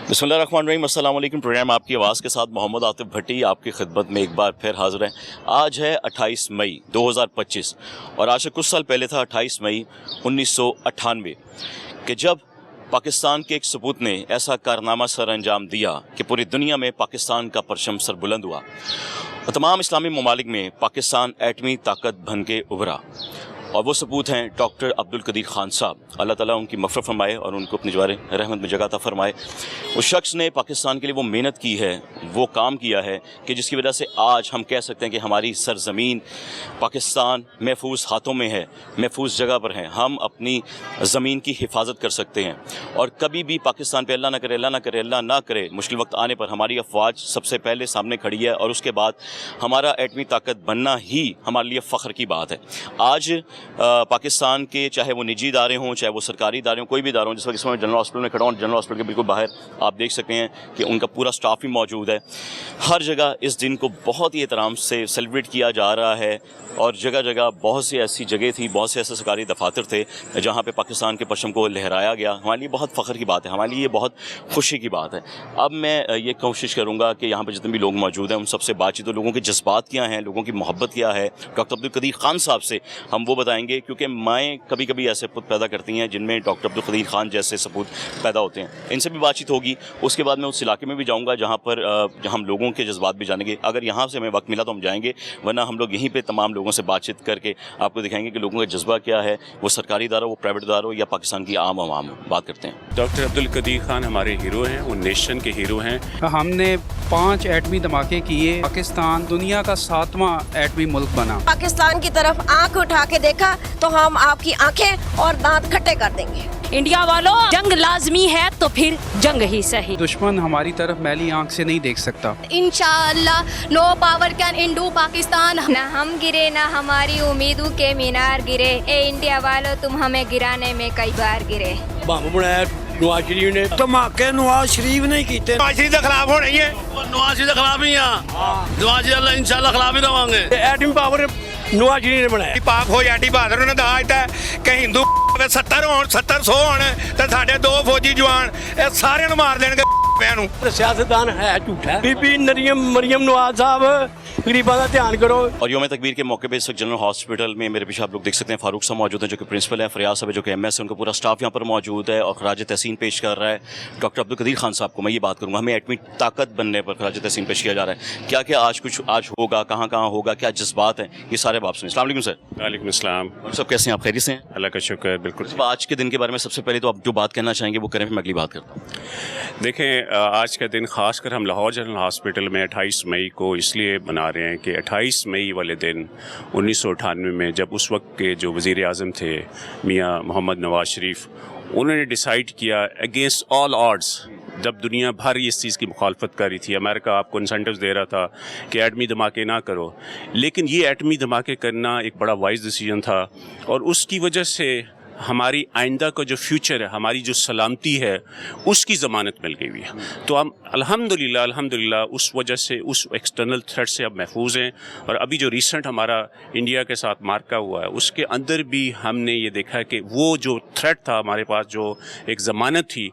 बिस्मिल्लाहिर्रहमानिर्रहीम। अस्सलाम वालेकुम। प्रोग्राम आपकी आवाज़ के साथ मोहम्मद आतिफ भट्टी आपकी खिदमत में एक बार फिर हाजिर है। आज है 28 मई 2025 और आज से कुछ साल पहले था 28 मई 1998 कि जब पाकिस्तान के एक सपूत ने ऐसा कारनामा सर अंजाम दिया कि पूरी दुनिया में पाकिस्तान का परचम सर बुलंद हुआ और तमाम इस्लामी ममालिक में पाकिस्तान एटमी ताकत बन के उभरा। और वो सबूत हैं डॉक्टर अब्दुल कदीर खान साहब, अल्लाह ताला उनकी मग़फ़िरत फरमाए और उनको अपनी जवार रहमत में जगह अता फरमाए। उस शख्स ने पाकिस्तान के लिए वो मेहनत की है, वो काम किया है कि जिसकी वजह से आज हम कह सकते हैं कि हमारी सरज़मीन पाकिस्तान महफूज हाथों में है, महफूज जगह पर है। हम अपनी ज़मीन की हिफाजत कर सकते हैं और कभी भी पाकिस्तान पे अल्लाह ना करे, अल्लाह ना करे, अल्लाह ना करे मुश्किल वक्त आने पर हमारी अफवाज सबसे पहले सामने खड़ी है और उसके बाद हमारा एटमी ताकत बनना ही हमारे लिए फ़ख्र की बात है। आज पाकिस्तान के चाहे वो निजी इदारे हों, चाहे वो सरकारी इदारे हों, कोई भी इदारा हों, जिस वक्त इस समय जनरल हॉस्पिटल में खड़ा हूँ, जनरल हॉस्पिटल के बिल्कुल बाहर आप देख सकते हैं कि उनका पूरा स्टाफ ही मौजूद है। हर जगह इस दिन को बहुत ही एहतराम से सेलिब्रेट किया जा रहा है और जगह जगह बहुत सी ऐसी जगह थी, बहुत से ऐसे सरकारी दफातर थे जहाँ पर पाकिस्तान के परचम को लहराया गया। हमारे लिए बहुत फ़ख्र की बात है, हमारे लिए बहुत खुशी की बात है। अब मैं ये कोशिश करूँगा कि यहाँ पर जितने भी लोग मौजूद हैं उन सबसे बातचीत, तो लोगों के जज्बात क्या हैं, लोगों की मोहब्बत क्या है, डॉक्टर अब्दुल कदीर खान साहब से हम वो बताएंगे, क्योंकि माएँ कभी कभी ऐसे पुत पैदा करती हैं जिनमें डॉक्टर अब्दुल कदीर खान जैसे सपूत पैदा होते हैं। इनसे भी बातचीत होगी। उसके बाद मैं उस इलाके में भी जाऊँगा जहाँ पर हम लोगों के जज्बात भी जानेंगे। अगर यहाँ से हमें वक्त मिला तो हम जाएंगे, वरना हम लोग यहीं पर तमाम लोगों से बातचीत करके आपको दिखाएंगे कि लोगों का जज्बा क्या है, वो सरकारी इदारा हो, वो प्राइवेट इदारा हो या पाकिस्तान की आम आवाम हो। बात करते हैं। डॉक्टर अब्दुल कदीर खान हमारे हीरो हैं, वो नेशन के हीरो हैं। हमने 5 एटमी धमाके किए, पाकिस्तान दुनिया का 7वां एटमी मुल्क बना। पाकिस्तान की तरफ आंख उठा के देखा तो हम आपकी आंखें और दांत खट्टे कर देंगे। इंडिया वालों, जंग लाजमी है तो फिर जंग ही सही। दुश्मन हमारी तरफ मैली आंख से नहीं देख सकता। इंशाअल्लाह no power can undo Pakistan. ना हम गिरे ना हमारी उम्मीदों के मीनार गिरे, ए इंडिया वालों तुम हमें गिराने में कई बार गिरे। बम बनाया नवाज शरीफ ने, धमाके नवाज शरीफ ने कीते। नवाज शरीफ के खिलाफ होने ही है, नवाज शरीफ के खिलाफ ही है, नवाज शरीफ इंशाल्लाह खिलाफ ही रवांगे। एटमी पावर नवाज शरीफ ने बनाया। पाक हो जाटी बहादुर ने दाज दिता कि हिंदू 70 होण 70 होण ते साडे 2 फौजी जवान ए सारे नु मार देणगे। सियासतदान है झूठा। बीबी मरियम नवाज साहब गरीबां दा ध्यान करो। और यौम तकबीर के मौके पे इस वक्त जनरल हॉस्पिटल में मेरे पीछे आप लोग देख सकते हैं फारूक साहब मौजूद हैं जो कि प्रिंसिपल है, फरियाद साहब जो कि एमएस है, उनका पूरा स्टाफ यहाँ पर मौजूद है और खराज तहसीन पेश कर रहा है डॉक्टर अब्दुल कदीर खान साहब को। मैं ये बात करूँगा, हमें एटमी ताकत बनने पर खराज तहसीन पेश किया जा रहा है। क्या क्या आज होगा, कहाँ कहाँ होगा, क्या जज्बात हैं, ये सारे बाप सुनिए। अस्सलाम वालेकुम सर। वालेकुम अस्सलाम। और सब कैसे हैं आप, खैरियत से हैं? अल्लाह का शुक्र। बिल्कुल। आज के दिन के बारे में सबसे पहले तो आप जो बात कहना चाहेंगे वो करें, फिर मैं अगली बात करता हूँ। देखें, आज का दिन खासकर हम लाहौर जनरल हॉस्पिटल में 28 मई को इसलिए मना रहे हैं कि 28 मई वाले दिन 1998 में जब उस वक्त के जो वज़ीर आज़म थे मियाँ मोहम्मद नवाज शरीफ, उन्होंने डिसाइड किया अगेंस्ट ऑल ऑड्स, जब दुनिया भर इस चीज़ की मुखालफत कर रही थी, अमेरिका आपको इंसेंटिव्स दे रहा था कि एटमी धमाके ना करो, लेकिन ये एटमी धमाके करना एक बड़ा वाइज डिसीजन था और उसकी वजह से हमारी आइंदा का जो फ्यूचर है, हमारी जो सलामती है, उसकी ज़मानत मिल गई हुई है। तो हम अल्हम्दुलिल्लाह उस वजह से, उस एक्सटर्नल थ्रेट से अब महफूज हैं। और अभी जो रिसेंट हमारा इंडिया के साथ मार्का हुआ है, उसके अंदर भी हमने ये देखा कि वो जो थ्रेट था हमारे पास, जो एक ज़मानत थी,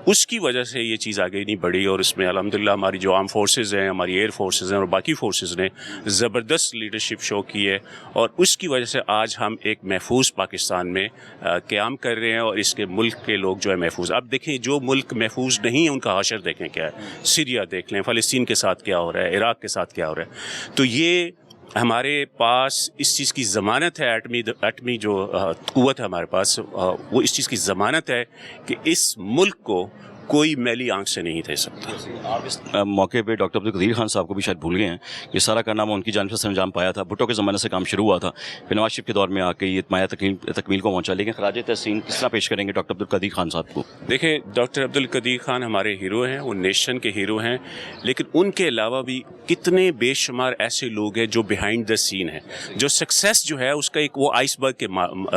उसकी वजह से ये चीज़ आगे नहीं बढ़ी। और इसमें अल्हम्दुलिल्लाह हमारी जो आर्म फोर्सेस हैं, हमारी एयर फोर्सेस हैं और बाकी फोर्सेस ने ज़बरदस्त लीडरशिप शो की है और उसकी वजह से आज हम एक महफूज पाकिस्तान में क़याम कर रहे हैं और इसके मुल्क के लोग जो है महफूज। अब देखें, जो मुल्क महफूज नहीं है उनका हाशर देखें क्या है। सीरिया देख लें, फ़लस्तीन के साथ क्या हो रहा है, इराक़ के साथ क्या हो रहा है। तो ये हमारे पास इस चीज़ की ज़मानत है, एटमी जो क़ुव्वत है हमारे पास, वो इस चीज़ की ज़मानत है कि इस मुल्क को कोई मैली आंख से नहीं दे सकता। आप इस मौके पे डॉक्टर अब्दुल कदीर खान साहब को भी शायद भूल गए हैं। ये सारा कारनामा उनकी जानिब से सरंजाम पाया था, भुट्टो के ज़माने से काम शुरू हुआ था, फिर नवाज शरीफ के दौर में आके ये माया तकमील को पहुँचा। लेकिन खराज तहसीन किस तरह पेश करेंगे डॉक्टर अब्दुल कदीर खान साहब को? देखें, डॉक्टर अब्दुल कदीर खान हमारे हीरो हैं, वो नेशन के हीरो हैं, लेकिन उनके अलावा भी कितने बेशुमार ऐसे लोग हैं जो बिहाइंड द सीन है। जो सक्सेस जो है उसका एक वो आइसबर्ग के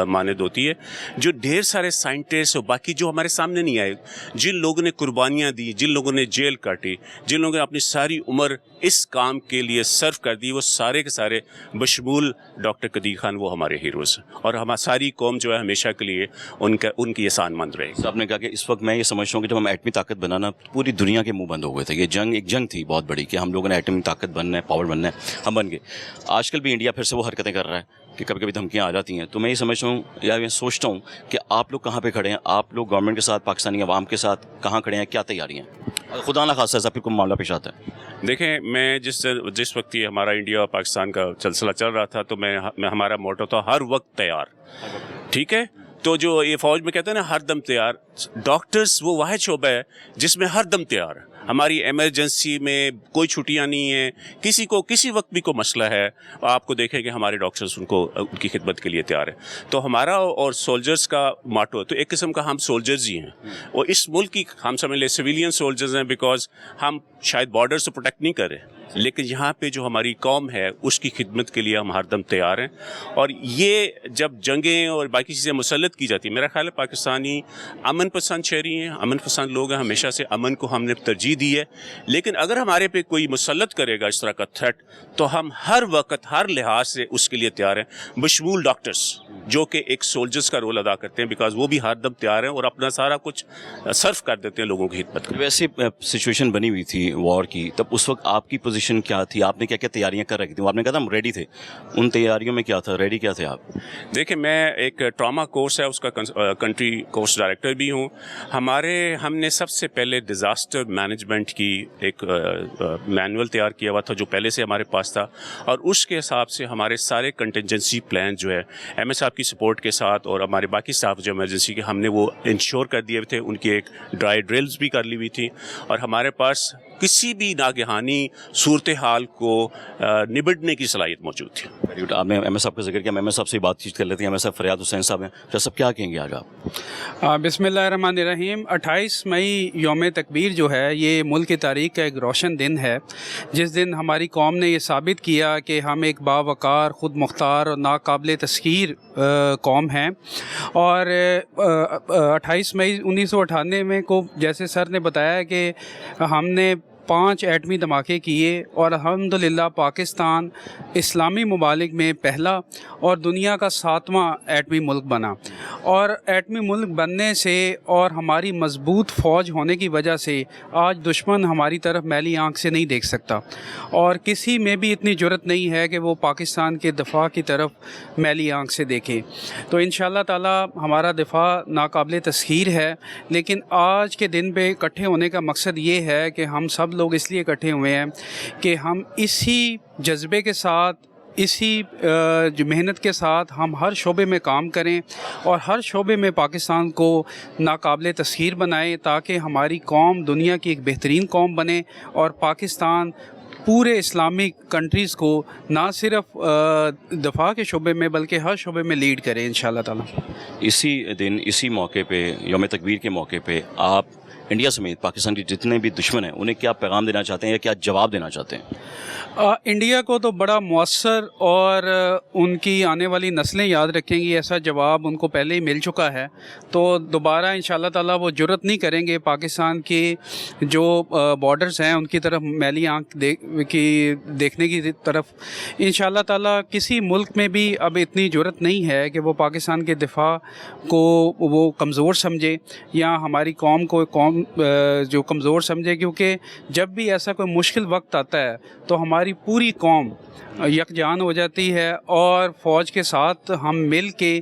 मानद होती है, जो ढेर सारे साइंटिस्ट और बाकी जो हमारे सामने नहीं आए, जिन लोगों لوگوں نے قربانیاں دی, جن لوگوں نے جیل کاٹی, جن لوگوں نے اپنی ساری عمر اس کام کے لیے صرف کر دی, وہ سارے کے سارے بشمول ڈاکٹر قدیر خان وہ ہمارے ہیروز ہیں, اور ہماری ساری قوم جو ہے ہمیشہ کے لیے ان کی احسان مند رہے گی. آپ نے کہا کہ اس وقت میں یہ سمجھتا ہوں کہ جب ہم ایٹمی طاقت بنانا, پوری دنیا کے منہ بند ہو گئے تھے. یہ ایک جنگ تھی بہت بڑی کہ ہم لوگوں نے ایٹمی طاقت بننا ہے, پاور بننا ہے, ہم بن گئے. آج کل بھی انڈیا پھر سے وہ حرکتیں کر رہا ہے کہ کبھی کبھی دھمکیاں آ جاتی ہیں. تو میں یہ سمجھتا ہوں یا میں سوچتا ہوں کہ آپ لوگ کہاں پہ کھڑے ہیں, آپ لوگ گورنمنٹ کے ساتھ, پاکستانی عوام کے ساتھ کہاں کھڑے ہیں, کیا تیاریاں ہیں, خدا نہ خاصہ ایسا پھر کوئی معاملہ پیش آتا ہے؟ دیکھیں, میں جس وقت یہ ہمارا انڈیا اور پاکستان کا سلسلہ چل رہا تھا, تو میں ہمارا موٹو تھا ہر وقت تیار. ٹھیک ہے, تو جو یہ فوج میں کہتے ہیں نا ہر دم تیار, ڈاکٹرز وہ واحد شعبہ ہے جس میں ہر دم تیار ہے. ہماری ایمرجنسی میں کوئی چھٹیاں نہیں ہیں, کسی کو کسی وقت بھی کوئی مسئلہ ہے, آپ کو دیکھیں کہ ہمارے ڈاکٹرز ان کی خدمت کے لیے تیار ہیں. تو ہمارا اور سولجرز کا ماٹو, تو ایک قسم کا ہم سولجرز ہی ہیں, اور اس ملک کی ہم سمجھ لیں سویلین سولجرز ہیں, بیکاز ہم شاید بارڈر سے پروٹیکٹ نہیں کر رہے, لیکن یہاں پہ جو ہماری قوم ہے اس کی خدمت کے لیے ہم ہر دم تیار ہیں. اور یہ جب جنگیں اور باقی چیزیں مسلط کی جاتی ہیں, میرا خیال ہے پاکستانی امن پسند شہری ہیں, امن پسند لوگ ہیں, ہمیشہ سے امن کو ہم نے ترجیح دی ہے. لیکن اگر ہمارے پہ کوئی مسلط کرے گا اس طرح کا تھریٹ, تو ہم ہر وقت ہر لحاظ سے اس کے لیے تیار ہیں, بشمول ڈاکٹرز جو کہ ایک سولجرز کا رول ادا کرتے ہیں, بیکاز وہ بھی ہر دم تیار ہیں اور اپنا سارا کچھ صرف کر دیتے ہیں لوگوں کی خدمت. ویسے سچویشن بنی ہوئی تھی وار کی, تب اس وقت آپ کی پوزیشن کیا تھی, آپ نے کیا کیا تیاریاں کر رکھی تھیں؟ آپ نے کہا تھا ہم ریڈی تھے, ان تیاریوں میں کیا تھا, ریڈی کیا تھے آپ؟ دیکھیں, میں ایک ٹراما کورس ہے اس کا کنٹری کورس ڈائریکٹر بھی ہوں. ہم نے سب سے پہلے ڈیزاسٹر مینجمنٹ کی ایک مینول تیار کیا ہوا تھا جو پہلے سے ہمارے پاس تھا, اور اس کے حساب سے ہمارے سارے کنٹینجنسی پلان جو ہے ایم ایس صاحب کی سپورٹ کے ساتھ اور ہمارے باقی اسٹاف جو ایمرجنسی کے, ہم نے وہ انشور کر دیے تھے. ان کی ایک ڈرائی ڈرلز بھی کر لی ہوئی تھی, اور ہمارے پاس کسی بھی ناگہانی صورتحال کو نبٹنے کی صلاحیت موجود تھی. آپ نے ایم ایس صاحب کا ذکر کیا, ایم ایس صاحب سے بات چیت کر لیتے ہیں. ایم ایس صاحب فریاد حسین صاحب ہیں, تو سب کیا کہیں گے آج آپ؟ بسم اللہ الرحمن الرحیم. 28 مئی یوم تکبیر جو ہے یہ ملک کی تاریخ کا ایک روشن دن ہے, جس دن ہماری قوم نے یہ ثابت کیا کہ ہم ایک باوقار, خود مختار اور ناقابل تسخیر قوم ہیں. اور 28 مئی 1998 کو جیسے سر نے بتایا کہ ہم نے 5 ایٹمی دھماکے کیے, اور الحمدللہ پاکستان اسلامی ممالک میں پہلا اور دنیا کا 7واں ایٹمی ملک بنا. اور ایٹمی ملک بننے سے اور ہماری مضبوط فوج ہونے کی وجہ سے آج دشمن ہماری طرف میلی آنکھ سے نہیں دیکھ سکتا, اور کسی میں بھی اتنی جرت نہیں ہے کہ وہ پاکستان کے دفاع کی طرف میلی آنکھ سے دیکھے. تو انشاءاللہ تعالی ہمارا دفاع ناقابل تسخیر ہے, لیکن آج کے دن پہ اکٹھے ہونے کا مقصد یہ ہے کہ ہم سب لوگ اس لیے اکٹھے ہوئے ہیں کہ ہم اسی جذبے کے ساتھ, اسی محنت کے ساتھ ہم ہر شعبے میں کام کریں اور ہر شعبے میں پاکستان کو ناقابل تسخیر بنائیں, تاکہ ہماری قوم دنیا کی ایک بہترین قوم بنے, اور پاکستان پورے اسلامک کنٹریز کو نہ صرف دفاع کے شعبے میں بلکہ ہر شعبے میں لیڈ کرے انشاءاللہ تعالی. اسی دن, اسی موقع پہ, یوم تکبیر کے موقع پہ, آپ انڈیا سمیت پاکستان کے جتنے بھی دشمن ہیں انہیں کیا پیغام دینا چاہتے ہیں یا کیا جواب دینا چاہتے ہیں؟ انڈیا کو تو بڑا مؤثر اور ان کی آنے والی نسلیں یاد رکھیں گی, ایسا جواب ان کو پہلے ہی مل چکا ہے. تو دوبارہ انشاءاللہ تعالیٰ وہ جرت نہیں کریں گے پاکستان کی جو بارڈرز ہیں ان کی طرف میلی آنکھ دیکھنے کی طرف. انشاءاللہ تعالیٰ کسی ملک میں بھی اب اتنی جرت نہیں ہے کہ وہ پاکستان کے دفاع کو وہ کمزور سمجھے یا ہماری قوم کو جو کمزور سمجھے, کیونکہ جب بھی ایسا کوئی مشکل وقت آتا ہے تو ہماری پوری قوم یکجان ہو جاتی ہے, اور فوج کے ساتھ ہم مل کے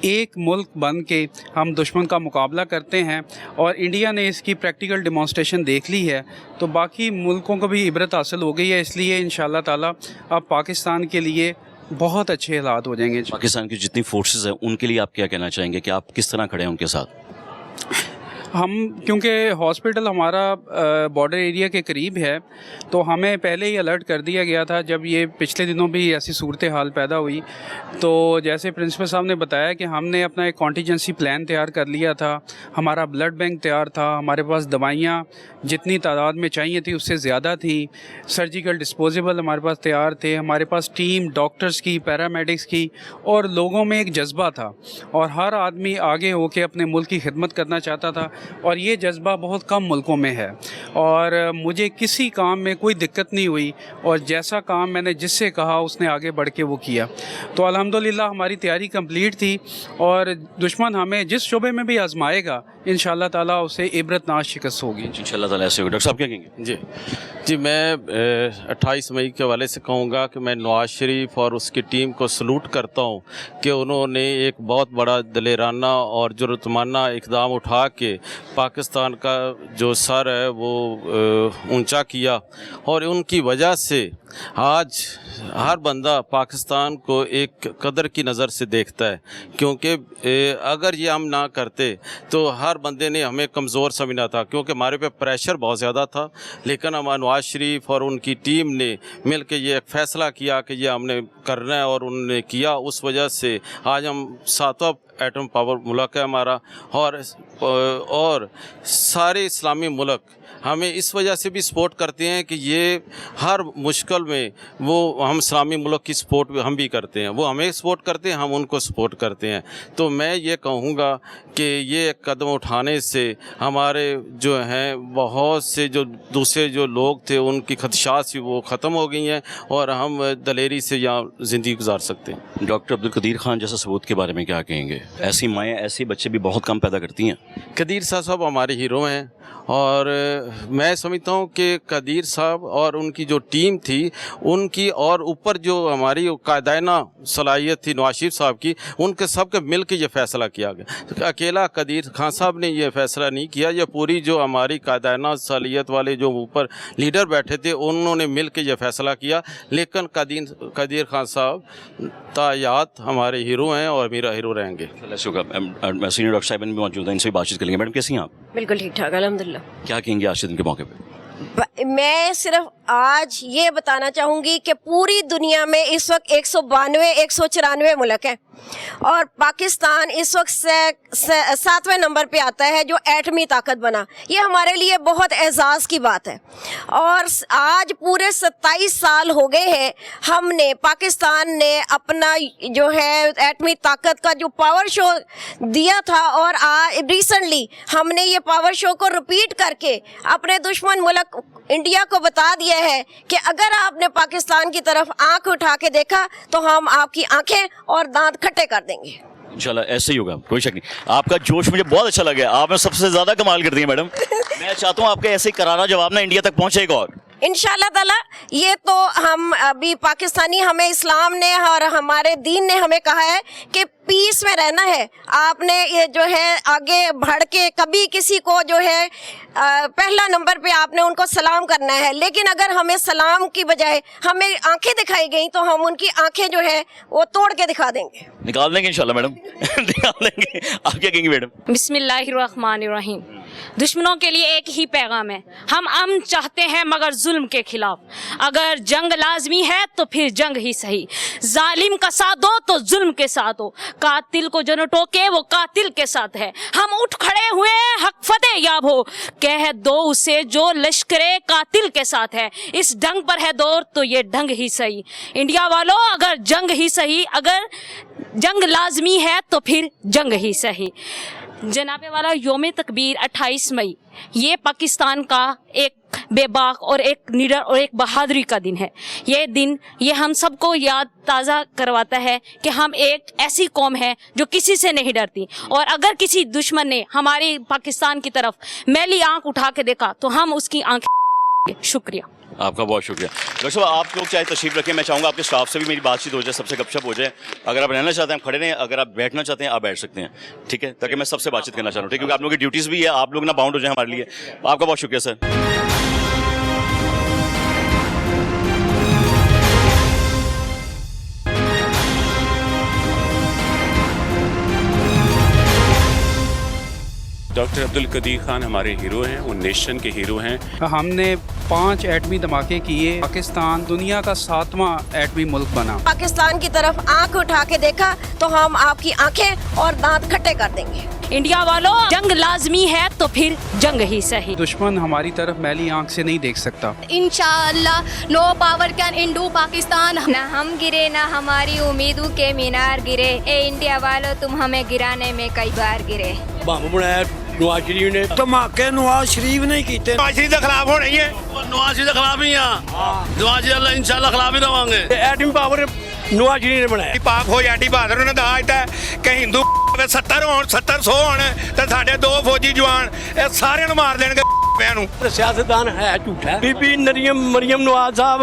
ایک ملک بن کے ہم دشمن کا مقابلہ کرتے ہیں. اور انڈیا نے اس کی پریکٹیکل ڈیمانسٹریشن دیکھ لی ہے, تو باقی ملکوں کو بھی عبرت حاصل ہو گئی ہے. اس لیے انشاءاللہ تعالیٰ اب پاکستان کے لیے بہت اچھے حالات ہو جائیں گے. پاکستان کی جتنی فورسز ہیں ان کے لیے آپ کیا کہنا چاہیں گے کہ آپ کس طرح کھڑے ہیں ان کے ساتھ؟ ہم کیونکہ ہاسپٹل ہمارا بارڈر ایریا کے قریب ہے, تو ہمیں پہلے ہی الرٹ کر دیا گیا تھا جب یہ پچھلے دنوں بھی ایسی صورتحال پیدا ہوئی. تو جیسے پرنسپل صاحب نے بتایا کہ ہم نے اپنا ایک کانٹیجنسی پلان تیار کر لیا تھا, ہمارا بلڈ بینک تیار تھا, ہمارے پاس دوائیاں جتنی تعداد میں چاہیے تھی اس سے زیادہ تھیں, سرجیکل ڈسپوزیبل ہمارے پاس تیار تھے, ہمارے پاس ٹیم ڈاکٹرز کی, پیرامیڈکس کی, اور لوگوں میں ایک جذبہ تھا اور ہر آدمی آگے ہو کے اپنے ملک کی خدمت کرنا چاہتا تھا. اور یہ جذبہ بہت کم ملکوں میں ہے، اور مجھے کسی کام میں کوئی دقت نہیں ہوئی، اور جیسا کام میں نے جس سے کہا اس نے آگے بڑھ کے وہ کیا. تو الحمدللہ ہماری تیاری کمپلیٹ تھی، اور دشمن ہمیں جس شعبے میں بھی آزمائے گا انشاءاللہ تعالیٰ اسے عبرت ناک شکست ہوگی. انشاءاللہ تعالیٰ ایسے ہوگا. ڈاکٹر صاحب کیا کہیں گے؟ جی میں 28 مئی کے حوالے سے کہوں گا کہ میں نواز شریف اور اس کی ٹیم کو سلوٹ کرتا ہوں کہ انہوں نے ایک بہت بڑا دلیرانہ اور جرأتمندانہ اقدام اٹھا کے پاکستان کا جو سر ہے وہ اونچا کیا، اور ان کی وجہ سے آج ہر بندہ پاکستان کو ایک قدر کی نظر سے دیکھتا ہے، کیونکہ اگر یہ ہم نہ کرتے تو ہر بندے نے ہمیں کمزور سمجھنا تھا، کیونکہ ہمارے پہ پریشر بہت زیادہ تھا. لیکن ہم نواز شریف اور ان کی ٹیم نے مل کے یہ ایک فیصلہ کیا کہ یہ ہم نے کرنا ہے، اور انہوں نے کیا. اس وجہ سے آج ہم 7واں ایٹم پاور ملک ہے ہمارا، اور سارے اسلامی ملک ہمیں اس وجہ سے بھی سپورٹ کرتے ہیں کہ یہ ہر مشکل میں وہ ہم اسلامی ملک کی سپورٹ ہم بھی کرتے ہیں، وہ ہمیں سپورٹ کرتے ہیں، ہم ان کو سپورٹ کرتے ہیں. تو میں یہ کہوں گا کہ یہ قدم اٹھانے سے ہمارے جو ہیں بہت سے جو دوسرے جو لوگ تھے ان کی خدشات سی وہ ختم ہو گئی ہیں، اور ہم دلیری سے یہاں زندگی گزار سکتے ہیں. ڈاکٹر عبدالقدیر خان جیسا ثبوت کے بارے میں کیا کہیں گے؟ ایسی مائیں ایسے بچے بھی بہت کم پیدا کرتی ہیں. قدیر صاحب ہمارے ہیرو ہیں، اور میں سمجھتا ہوں کہ قدیر صاحب اور ان کی جو ٹیم تھی ان کی، اور اوپر جو ہماری قائدانہ صلاحیت تھی نواز شریف صاحب کی، ان کے سب کے مل کے یہ فیصلہ کیا گیا. اکیلا قدیر خان صاحب نے یہ فیصلہ نہیں کیا، یہ پوری جو ہماری قائدانہ صلاحیت والے جو اوپر لیڈر بیٹھے تھے انہوں نے مل کے یہ فیصلہ کیا. لیکن قدیر خان صاحب تایات ہمارے ہیرو ہیں اور میرا ہیرو رہیں گے. سینئر ڈاکٹر صاحب بھی موجود ہیں، ان سے بھی بات چیت کریں گے. میڈم کیسی ہیں آپ؟ بالکل ٹھیک ٹھاک الحمدللہ. کیا کہیں گے آج کے دن کے موقع پہ؟ میں صرف آج یہ بتانا چاہوں گی کہ پوری دنیا میں اس وقت 194 ملک ہیں، اور پاکستان اس وقت 7ویں نمبر پہ آتا ہے جو ایٹمی طاقت بنا. یہ ہمارے لیے بہت اعزاز کی بات ہے، اور آج پورے 27 سال ہو گئے ہیں ہم نے، پاکستان نے اپنا جو ہے ایٹمی طاقت کا جو پاور شو دیا تھا، اور ریسنٹلی ہم نے یہ پاور شو کو ریپیٹ کر کے اپنے دشمن ملک انڈیا کو بتا دیا ہے کہ اگر آپ نے پاکستان کی طرف آنکھ اٹھا کے دیکھا تو ہم آپ کی آنکھیں اور دانت کھٹے کر دیں گے. انشاءاللہ ایسے ہی ہوگا، کوئی شک نہیں. آپ کا جوش مجھے بہت اچھا لگا، آپ نے سب سے زیادہ کمال کر دی ہے میڈم. میں چاہتا ہوں آپ کا ایسے کرارا جواب نا انڈیا تک پہنچے گا. اور انشاءاللہ تعالیٰ یہ تو ہم ابھی پاکستانی، ہمیں اسلام نے اور ہمارے دین نے ہمیں کہا ہے کہ پیس میں رہنا ہے. آپ نے یہ جو ہے آگے بڑھ کے کبھی کسی کو جو ہے پہلا نمبر پہ آپ نے ان کو سلام کرنا ہے، لیکن اگر ہمیں سلام کی بجائے ہمیں آنکھیں دکھائی گئیں تو ہم ان کی آنکھیں جو ہے وہ توڑ کے دکھا دیں گے. نکال دیں گے انشاءاللہ میڈم. نکال دیں گے. آپ کیا کہیں گے میڈم؟ بسم اللہ الرحمن الرحیم. دشمنوں کے لیے ایک ہی پیغام ہے، ہم امن چاہتے ہیں مگر ظلم کے خلاف. اگر جنگ لازمی ہے تو پھر جنگ ہی صحیح. ظالم کا ساتھ دو تو ظلم کے ساتھ ہو، قاتل کو جو نہ ٹوکے وہ قاتل کے ساتھ ہے. ہم اٹھ کھڑے ہوئے ہیں، حق فتح یاب ہو، کہہ دو اسے جو لشکر قاتل کے ساتھ ہے. اس ڈنگ پر ہے دور تو یہ ڈنگ ہی صحیح. انڈیا والوں اگر جنگ ہی صحیح، اگر جنگ لازمی ہے تو پھر جنگ ہی صحیح. جناب والا یوم تکبیر 28 مئی یہ پاکستان کا ایک بے باک اور ایک نڈر اور ایک بہادری کا دن ہے. یہ دن یہ ہم سب کو یاد تازہ کرواتا ہے کہ ہم ایک ایسی قوم ہے جو کسی سے نہیں ڈرتی، اور اگر کسی دشمن نے ہماری پاکستان کی طرف میلی آنکھ اٹھا کے دیکھا تو ہم اس کی آنکھیں. شکریہ. آپ کا بہت شکریہ. ڈاکٹر صاحب آپ لوگ چاہے تشریف رکھیں، میں چاہوں گا آپ کے اسٹاف سے بھی میری بات چیت ہو جائے، سب سے گپ شپ ہو جائے. اگر آپ رہنا چاہتے ہیں کھڑے رہیں، اگر آپ بیٹھنا چاہتے ہیں آپ بیٹھ سکتے ہیں، ٹھیک ہے، تاکہ میں سب سے بات چیت کرنا چاہ رہا ہوں، ٹھیک ہے، کیونکہ آپ لوگوں کی ڈیوٹیز بھی ہے، آپ لوگ نہ باؤنڈ ہو جائیں ہمارے لیے. آپ کا بہت شکریہ سر. ڈاکٹر عبدالقدیر خان ہمارے ہیرو ہیں، وہ نیشن کے ہیرو ہیں. ہم نے 5 ایٹمی دھماکے کیے، پاکستان دنیا کا 7واں ایٹمی ملک بنا. پاکستان کی طرف آنکھ اٹھا کے دیکھا تو ہم آپ کی آنکھیں اور دانت کھٹے کر دیں گے. انڈیا والوں جنگ لازمی ہے تو پھر جنگ ہی صحیح. دشمن ہماری طرف میلی آنکھ سے نہیں دیکھ سکتا. انشاءاللہ نو پاور کین انڈو پاکستان. نہ ہم گرے نہ ہماری امیدوں کے مینار گرے. اے انڈیا والوں تم ہمیں گرانے میں کئی بار گرے. بم بنایا नवाज शरीफ ने धमाके नवाज शरीफ ने कीते नवाज शरीफ के खिलाफ होने ही है नवाज शरीफ के खिलाफ ही हैं नवाज शरीफ इंशाल्लाह खिलाफ ही रवांगे एटमी पावर नवाज शरीफ ने बनाया पाक हो जाटी बहादुर ने दाज दिता है कि हिंदू 70 होण 70 100 होण ते साडे 2 फौजी जवान ये सारे मार देणगे ਨੂੰ सियासतदान है झूठा बीबी मरियम नवाज साहब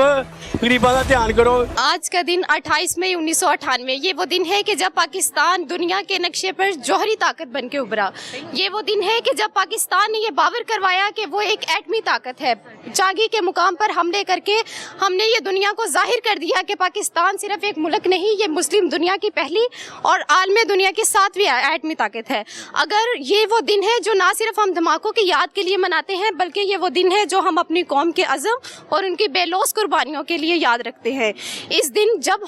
गरीबों का ध्यान करो। आज का दिन 28 मई 1998 ये वो दिन है कि जब पाकिस्तान दुनिया के नक्शे पर जौहरी ताकत बन के उभरा। ये वो दिन है कि जब पाकिस्तान ने ये बावर करवाया कि वो एक एटमी ताकत है। चागी के मुकाम पर हमले करके हमने ये दुनिया को जाहिर कर दिया कि पाकिस्तान सिर्फ एक मुल्क नहीं, ये मुस्लिम दुनिया की पहली और आलमी दुनिया की 7वीं एटमी ताकत है। अगर ये वो दिन है जो ना सिर्फ हम धमाकों की याद के लिए मनाते हैं, बल्कि ये वो दिन है जो हम अपनी कौम के अज़म और उनकी बेलौस कुर्बानियों के लिए याद रखते हैं। इस दिन जब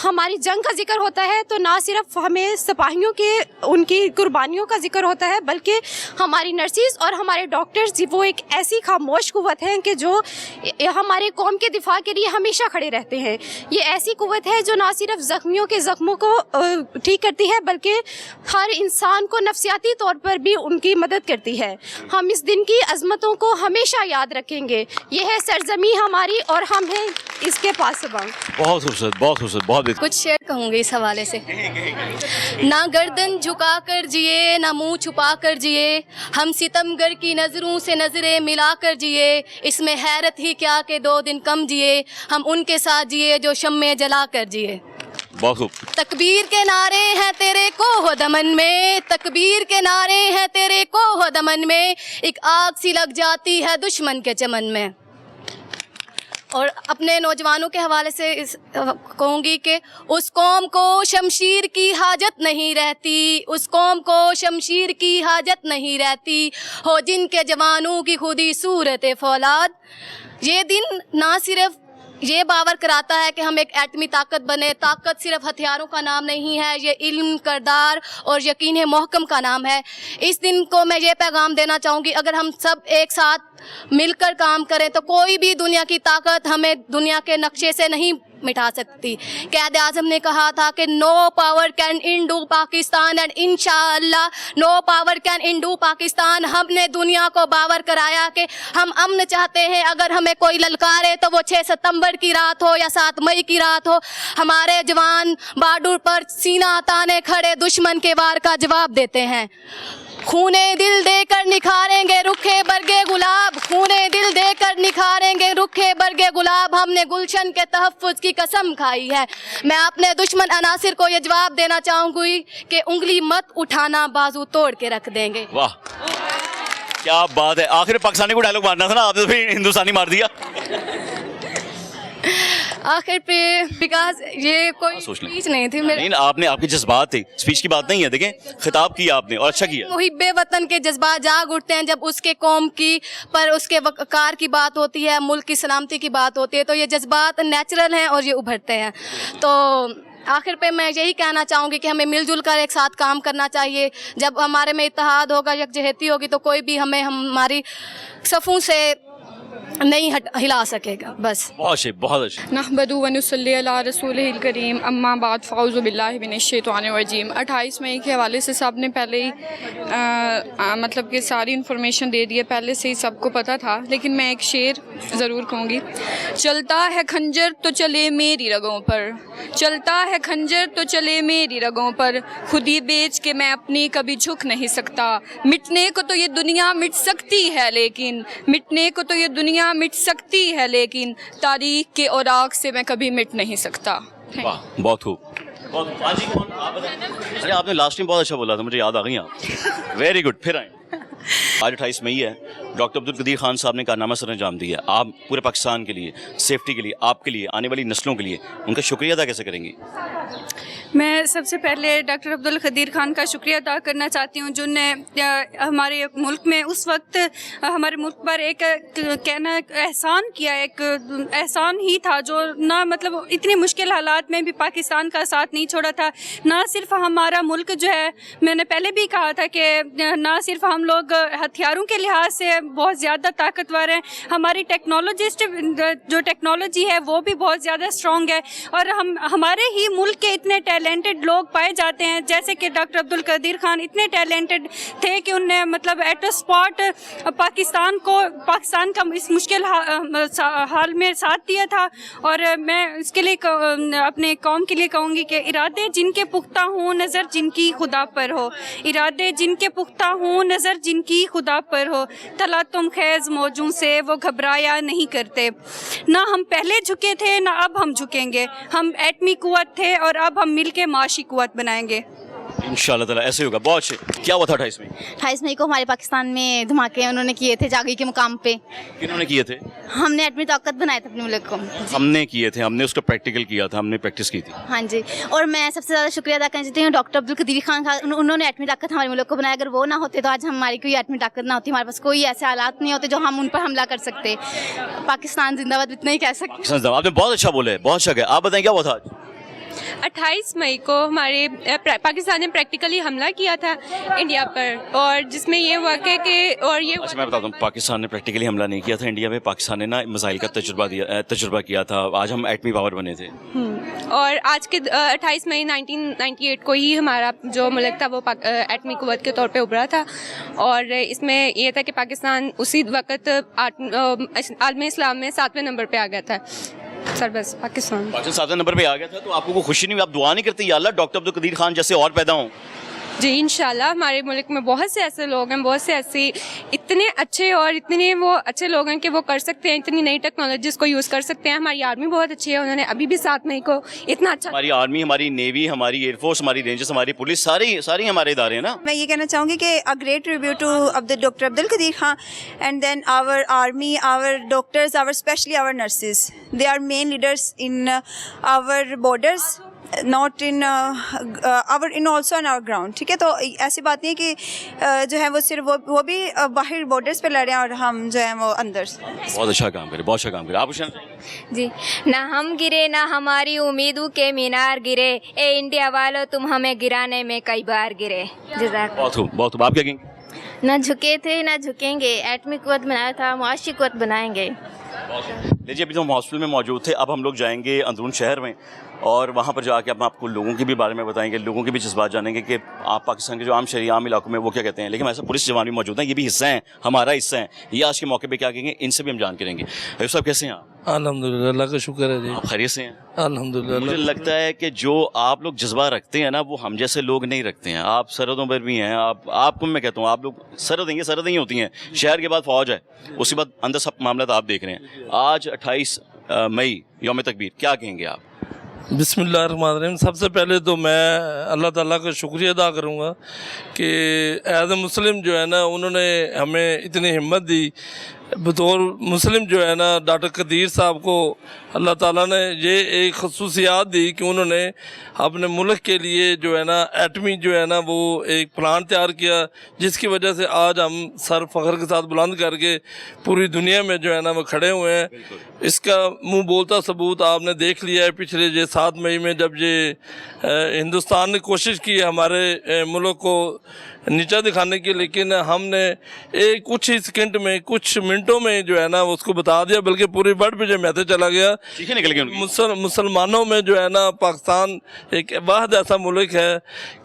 हमारी जंग का जिक्र होता है तो ना सिर्फ हमें सिपाहियों के उनकी कुर्बानियों का जिक्र होता है, बल्कि हमारी नर्सिस और हमारे डॉक्टर्स वो एक ऐसी खामोश कुव्वत हैं कि जो हमारे कौम के दिफा के लिए हमेशा खड़े रहते हैं। ये ऐसी कुव्वत है जो ना सिर्फ ज़ख्मियों के ज़ख्मों को ठीक करती है, बल्कि हर इंसान को नफसियाती तौर पर भी उनकी मदद करती है। हम इस दिन की अज़मतों को हमेशा याद रखेंगे। ये है सरजमी हमारी और हम हैं इसके पासबान। बहुत खूबसूरत, बहुत खूबसूरत, बहुत कुछ शेर कहूँगी इस हवाले से। ना गर्दन झुका कर जिए, ना मुंह छुपा कर जिए, हम सितमगर की नज़रों से नज़रें मिला कर जिए। इसमें हैरत ही क्या कि 2 दिन कम जिए, हम उनके साथ जिए जो शम्मे जला कर जिए। बहुत खूब। तकबीर के नारे हैं तेरे कोह दमन में, तकबीर के नारे हैं तेरे कोह दमन में, एक आग सी लग जाती है दुश्मन के चमन में। और अपने नौजवानों के हवाले से कहूँगी कि उस कौम को शमशीर की हाजत नहीं रहती, उस कौम को शमशीर की हाजत नहीं रहती, हो जिनके जवानों की खुदी सूरत फौलाद। ये दिन ना सिर्फ ये बावर कराता है कि हम एक एटमी ताकत बने। ताकत सिर्फ हथियारों का नाम नहीं है, ये इल्म, किरदार और यकीन मोहकम का नाम है। इस दिन को मैं ये पैगाम देना चाहूँगी, अगर हम सब एक साथ मिलकर काम करें तो कोई भी दुनिया की ताकत हमें दुनिया के नक्शे से नहीं मिटा सकती। क़ायद आज़म ने कहा था कि no power can undo Pakistan and इंशाअल्लाह no power can undo Pakistan. हमने दुनिया को बावर कराया कि हम अमन चाहते हैं। अगर हमें कोई ललकारे तो वो 6 सितंबर की रात हो या 7 मई की रात हो, हमारे जवान बॉर्डर पर सीना ताने खड़े दुश्मन के वार का जवाब देते हैं। खूने दिल देकर निखारेंगे रुखे बरगे गुलाब, खूने दिल देकर निखारेंगे रुखे बरगे गुलाब। हमने गुलशन के तहफ़्फ़ुज़ की कसम खाई है। मैं अपने दुश्मन अनासिर को ये जवाब देना चाहूँगी कि उंगली मत उठाना, बाजू तोड़ के रख देंगे। वाह क्या बात है। आखिर पाकिस्तानी को डायलॉग मारना था ना, आपने तो फिर हिंदुस्तानी मार दिया। आखिर पे बिकॉज ये कोई स्पीच नहीं थी मेरे। नहीं, आपने आपके जज्बात थे, स्पीच की बात नहीं है। देखें खिताब किया आपने और अच्छा किया। मुहिब्बे वतन के जज्बात जाग उठते हैं जब उसके कौम की पर उसके वक़ार की बात होती है, मुल्क की सलामती की बात होती है, तो ये जज्बात नेचुरल हैं और ये उभरते हैं। तो आखिर पे मैं यही कहना चाहूँगी कि हमें मिलजुल कर एक साथ काम करना चाहिए। जब हमारे में इत्तेहाद होगा, यकजहती होगी, तो कोई भी हमें हमारी सफ़ों से नहीं हिला सकेगा। बस बहुत अच्छे। नहमदु व नुसल्ली अला रसूलिहिल करीम, अम्मा बाद फ़ाउज़ु बिल्लाहि मिनश शैतानिर रजीम। 28 मई के हवाले से सब ने पहले ही मतलब कि सारी इन्फॉर्मेशन दे दी है, पहले से ही सबको पता था, लेकिन मैं एक शेर ज़रूर कहूँगी। चलता है खंजर तो चले मेरी रगों पर, चलता है खंजर तो चले मेरी रगों पर, खुदी बेच के मैं अपनी कभी झुक नहीं सकता। मिटने को तो ये दुनिया मिट सकती है, लेकिन मिटने को तो ये दुनिया मिट सकती है, लेकिन तारीख के औराक से मैं कभी मिट नहीं सकता। वाह बहुत खूब। अरे आपने लास्ट में बहुत अच्छा बोला था, मुझे याद आ गई आप। Very good. फिर आए। आज 28 मई है, डॉक्टर अब्दुल कदीर खान साहब ने कारनामा सर अंजाम दिया। आप पूरे पाकिस्तान के लिए, सेफ्टी के लिए, आपके लिए, आने वाली नस्लों के लिए उनका शुक्रिया अदा कैसे करेंगी? मैं सबसे पहले डॉक्टर अब्दुल कदीर खान का शुक्रिया अदा करना चाहती हूँ, जिन्होंने हमारे मुल्क में उस वक्त हमारे मुल्क पर एक कहना एहसान किया, एक एहसान ही था जो ना मतलब इतनी मुश्किल हालात में भी पाकिस्तान का साथ नहीं छोड़ा था। ना सिर्फ हमारा मुल्क जो है, मैंने पहले भी कहा था कि ना सिर्फ हम लोग हथियारों के लिहाज से बहुत ज़्यादा ताकतवर हैं, हमारी जो टेक्नोलॉजी है वो भी बहुत ज़्यादा स्ट्रॉन्ग है, और हमारे ही मुल्क के इतने टैलेंटेड लोग पाए जाते हैं, जैसे कि डॉक्टर अब्दुल कदीर खान इतने टैलेंटेड थे कि उनने मतलब एट अ स्पॉट पाकिस्तान का इस मुश्किल हाल में साथ दिया था। और मैं इसके लिए अपने कौम के लिए कहूँगी कि इरादे जिनके पुख्ता हों, नज़र जिनकी खुदा पर हो। इरादे जिनके पुख्ता हों, नज़र जिनकी खुदा पर हो। तला तुम खैज़ मौजों से वो घबराया नहीं करते। ना हम पहले झुके थे ना अब हम झुकेंगे। हम एटमी कुव्वत थे और अब हम मिल के माशी कुव्वत बनाएंगे। इंशाल्लाह ताला ऐसे होगा। बहुत अच्छे। क्या हुआ था 28 मई? 28 मई को हमारे पाकिस्तान में धमाके उन्होंने किए थे जागी के मुकाम पे। किन्होंने किए थे? हमने एटमी ताकत बनाए थे अपने मुल्क को। हमने किए थे, हमने उसको प्रैक्टिकल किया था, हमने प्रैक्टिस की थी। हाँ जी, और मैं सबसे ज़्यादा शुक्रिया अदा करना चाहती हूँ डॉक्टर अब्दुल कदीर खान का। उन्होंने एटमी ताकत हमारे मुल्क को बनाया। अगर वो ना होते तो आज हमारी कोई एटमी ताकत ना होती, हमारे पास कोई ऐसे हालात नहीं होते जो हम उन पर हमला कर सकते। पाकिस्तान जिंदाबाद, इतना ही कह सकते। आपने बहुत अच्छा बोला है, बहुत अच्छा कहा। आप बताएं क्या हुआ था आज? 28 मई को हमारे पाकिस्तान ने प्रैक्टिकली हमला किया था इंडिया पर, और जिसमें ये हुआ कि और ये अच्छा मैं बताता हूँ, पाकिस्तान ने प्रैक्टिकली हमला नहीं किया था इंडिया में। पाकिस्तान ने ना मिसाइल का तजुर्बा किया था। आज हम एटमी पावर बने थे। और आज के 28 मई 1998 को ही हमारा जो मुल्क था वो एटमी कुव्वत के तौर पे उभरा था। और इसमें ये था कि पाकिस्तान उसी वक्त आलम इस्लाम में 7वें नंबर पे आ गया था। सर बस पाकिस्तान 7वें नंबर पे आ गया था। तो आपको कोई खुशी नहीं हुई? आप दुआ नहीं करते या अल्लाह डॉक्टर अब्दुल कदीर खान जैसे और पैदा हों? जी इंशाल्लाह। हमारे मुल्क में बहुत से ऐसे लोग हैं, बहुत से ऐसे इतने अच्छे और इतने वो अच्छे लोग हैं कि वो कर सकते हैं, इतनी नई टेक्नोलॉजीज़ को यूज़ कर सकते हैं। हमारी आर्मी बहुत अच्छी है, उन्होंने अभी भी 7 मई को इतना अच्छा। हमारी आर्मी, हमारी नेवी, हमारी एयरफोर्स, हमारी रेंजर्स, हमारी पुलिस, सारी हमारे इदारे हैं ना। मैं ये कहना चाहूँगी कि a great tribute to doctor Abdul Qadeer Khan and then our army, our doctors, our specially our nurses. They are main leaders in our borders, not in our in also on our ground. ठीक है, तो ऐसी बात नहीं है कि जो है वो सिर्फ वो भी बाहर बॉर्डर्स पे लड़े और हम जो है वो अंदर। बहुत अच्छा काम करे, बहुत अच्छा काम करे। आप जी, ना हम गिरे ना हमारी उम्मीदों के मीनार गिरे, ए इंडिया वालों तुम हमें गिराने में कई बार गिरे। बहुत खूब। आप क्या कहेंगे? ना झुके थे ना झुकेंगे, एटमी कुव्वत बनाया था, मुआशी कुव्वत बनाएंगे। लीजिए, अभी तो हम हॉस्पिटल में मौजूद थे, अब हम लोग जाएंगे अंदरून शहर में और वहाँ पर जाके हम आपको लोगों के भी बारे में बताएंगे, लोगों के भी जज्बात जानेंगे कि आप पाकिस्तान के जो आम शहरी आम इलाकों में वो क्या कहते हैं। लेकिन ऐसा पुलिस जवान भी मौजूद हैं, ये भी हिस्सा हैं, हमारा हिस्सा है। ये आज के मौके पे क्या कहेंगे, इनसे भी हम जान करेंगे। भाई साहब कैसे हैं आप? अल्हम्दुलिल्लाह, अल्लाह का शुक्र है जी। आप खैरियत से हैं? अल्हम्दुलिल्लाह। मुझे लगता है कि जो आप लोग जज्बा रखते हैं ना, वो हम जैसे लोग नहीं रखते हैं। आप सरहदों पर भी हैं, आपको मैं कहता हूँ, आप लोग सरहदें ही होती हैं। शहर के बाद फौज है, उसके बाद अंदर सब मामला आप देख रहे हैं। आज 28 मई यौम तकबीर, क्या कहेंगे आप? बिस्मिल्लाहिर्रहमानिर्रहीम। सबसे पहले तो मैं अल्लाह ताला का शुक्रिया अदा करूँगा कि एज ए मुस्लिम जो है ना, उन्होंने हमें इतनी हिम्मत दी। बतौर मुस्लिम जो है ना, डॉक्टर कदीर साहब को अल्लाह ताला ने ये एक खसूसियात दी कि उन्होंने अपने मुल्क के लिए जो है ना एटमी जो है ना वो एक प्लांट तैयार किया, जिसकी वजह से आज हम सर फ़ख्र के साथ बुलंद करके पूरी दुनिया में जो है ना वो खड़े हुए हैं। इसका मुंह बोलता सबूत आपने देख लिया है पिछले ये 7 मई में, जब ये हिंदुस्तान ने कोशिश की हमारे मुल्क को नीचा दिखाने की, लेकिन हमने एक कुछ ही सेकंड में, कुछ मिनटों में जो है ना उसको बता दिया, बल्कि पूरी वर्ल्ड पे जो मैसेज चला गया। निकल गए मुसलमानों में जो है ना पाकिस्तान एक वाहिद ऐसा मुल्क है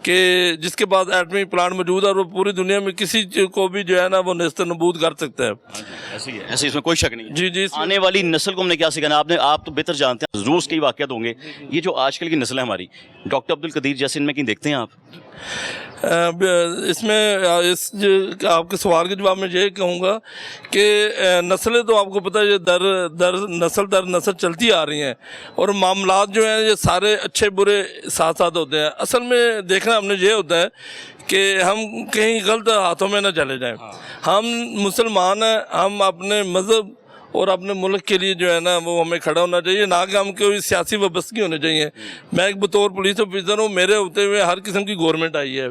कि जिसके पास एटमी प्लांट मौजूद है और वो पूरी दुनिया में किसी को भी जो है ना वो नेस्तनाबूद कर सकता है। ऐसे इसमें कोई शक नहीं। जी। आने वाली नस्ल को हमने क्या सिखाना, आप तो बेहतर जानते हैं, रोज़ कई वाक़यात होंगे। ये जो आजकल की नस्ल है हमारी, डॉक्टर अब्दुल कदीर जैसे इनमें कहीं देखते हैं आप? इसमें आपके सवाल के जवाब में ये कहूँगा कि नस्लें तो आपको पता है ये दर नस्ल चलती आ रही हैं, और मामलात जो हैं ये सारे अच्छे बुरे साथ साथ होते हैं। असल में देखना हमने ये होता है कि हम कहीं गलत हाथों में न चले जाएं। हम मुसलमान हैं, हम अपने मज़हब और अपने मुल्क के लिए जो है ना वो हमें खड़ा होना चाहिए, ना कि हम कोई सियासी वाबस्तगी होनी चाहिए। मैं एक बतौर पुलिस ऑफिसर हूँ, मेरे होते हुए हर किस्म की गवर्नमेंट आई है।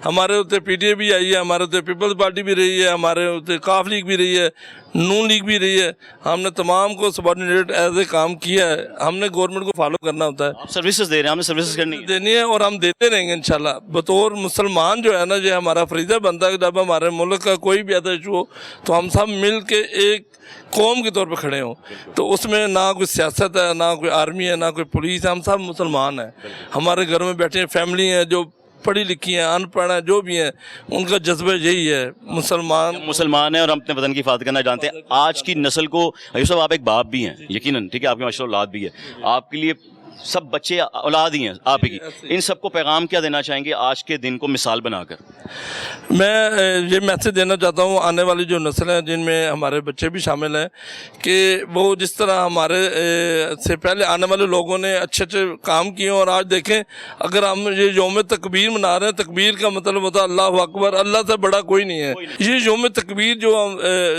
हमारे होते PTA भी आई है, हमारे होते पीपल्स पार्टी भी रही है, हमारे होते काफ लीग भी रही है, नून लीग भी रही है, हमने तमाम को सबॉर्डिनेट एज ए काम किया है। हमने गवर्नमेंट को फॉलो करना होता है। सर्विसेज दे रहे हैं, हमने सर्विसेज करनी है। देनी है और हम देते रहेंगे इंशाल्लाह। बतौर मुसलमान जो है ना, ये हमारा फरीज़ा बनता है कि जब हमारे मुल्क का कोई भी ऐसा इशू हो तो हम सब मिल के एक कौम के तौर पर खड़े हों। तो उसमें ना कोई सियासत है, ना कोई आर्मी है, ना कोई पुलिस है, हम सब मुसलमान हैं। हमारे घर में बैठे फैमिली हैं जो पढ़ी लिखी हैं, अनपढ़ हैं, जो भी हैं, उनका जज्बा यही है, मुसलमान हैं और हम अपने वतन की हिफाजत करना जानते हैं। आज की नस्ल को अयूब साहब, आप एक बाप भी हैं यकीनन, ठीक है, आपकी माशाल्लाह औलाद भी है, आपके लिए सब बच्चे औलाद ही हैं आप ही की। इन सबको पैगाम क्या देना चाहेंगे आज के दिन को मिसाल बनाकर? मैं ये मैसेज देना चाहता हूँ आने वाली जो नस्ल है, जिनमें हमारे बच्चे भी शामिल हैं, कि वो जिस तरह हमारे से पहले आने वाले लोगों ने अच्छे अच्छे काम किए, और आज देखें अगर हम ये योम तकबीर मना रहे हैं, तकबीर का मतलब होता है अल्लाह अकबर, अल्लाह से बड़ा कोई नहीं है। ये योम तकबीर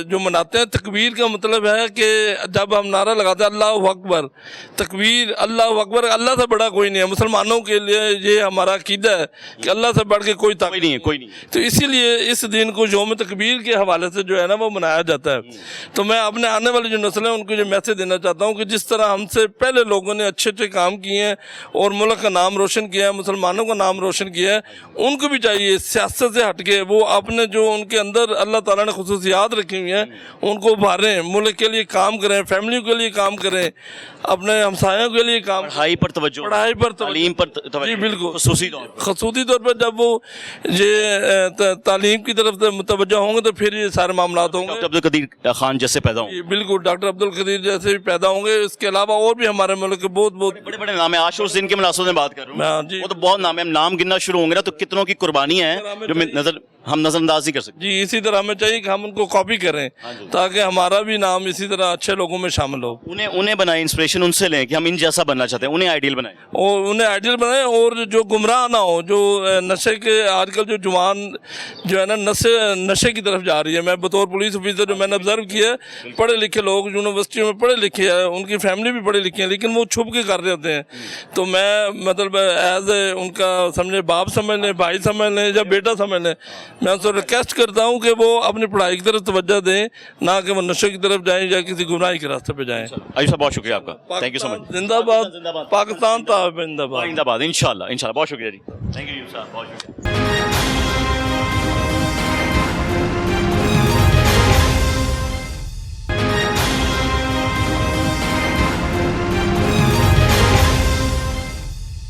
जो मनाते हैं, तकबीर का मतलब है कि जब हम नारा लगाते हैं अल्लाह अकबर, तकबीर अल्लाह अकबर, अल्लाह से बड़ा कोई नहीं है। मुसलमानों के लिए ये हमारा अकीदा है कि अल्लाह से बढ़ के कोई ताकत नहीं है, कोई नहीं। तो इसीलिए इस दिन को यौम तकबीर के हवाले से जो है ना वो मनाया जाता है। तो मैं अपने आने वाली जो नस्ल है उनको ये मैसेज देना चाहता हूँ कि जिस तरह हमसे पहले लोगों ने अच्छे अच्छे काम किए हैं और मुल्क का नाम रोशन किया है, मुसलमानों का नाम रोशन किया है, उनको भी चाहिए सियासत से हट के वो अपने जो उनके अंदर अल्लाह ताला ने खुसूसियात रखी हुई हैं उनको उभारें, मुल्क के लिए काम करें, फैमिली के लिए काम करें, अपने हमसायों के लिए काम, पढ़ाई पर तवज्जो, पढ़ाई पर तालीम पर तवज्जो, जी बिल्कुल, खसूसी तौर पर जब वो ये तालीम की तरफ से मुतवज्जो होंगे तो फिर ये सारे मामलात होंगे। डॉक्टर अब्दुल कदीर खान जैसे पैदा होंगे, बिल्कुल डॉक्टर अब्दुल कदीर जैसे भी पैदा होंगे। इसके अलावा और भी हमारे मुल्क के बहुत बड़े बड़े नाम है। आज उस दिन के मुनासिबत में बात कर रहा हूँ, वो तो बहुत नाम है, नाम गिनना शुरू होंगे ना तो कितनों की कुर्बानियां हैं जो हम नजरअंदाज नहीं कर सकते। जी इसी तरह हमें चाहिए कि हम उनको कॉपी करें ताकि हमारा भी नाम इसी तरह अच्छे लोगों में शामिल हो। उन्हें बनाए, इंस्पिरेशन उनसे लें कि हम इन जैसा बनना चाहते हैं, उन्हें आइडियल बनाएं, और उन्हें आइडियल बनाएं, और जो गुमराह ना हो, जो नशे के आजकल जो जुबान जो है ना नशे की तरफ जा रही है। मैं बतौर पुलिस ऑफिसर जो मैंने ऑब्जर्व किया है, पढ़े लिखे लोग यूनिवर्सिटियों में पढ़े लिखे हैं, उनकी फैमिली भी पढ़ी लिखी है, लेकिन वो छुप के कर रहे होते हैं। तो मैं मतलब एज ए उनका समझे बाप समझ लें, भाई समझ लें या बेटा समझ लें, मैं उनसे रिक्वेस्ट करता हूँ कि वो अपनी पढ़ाई की तरफ तवज्जो दें, ना कि वो नशे की तरफ जाएं या किसी गुमराही के रास्ते पे जाएं। आयुष साहब बहुत शुक्रिया आपका, थैंक यू सो मच। जिंदाबाद पाकिस्तान, जिंदाबाद जिंदाबाद, इंशाल्लाह बहुत शुक्रिया जी, थैंक यू साहब, बहुत शुक्रिया।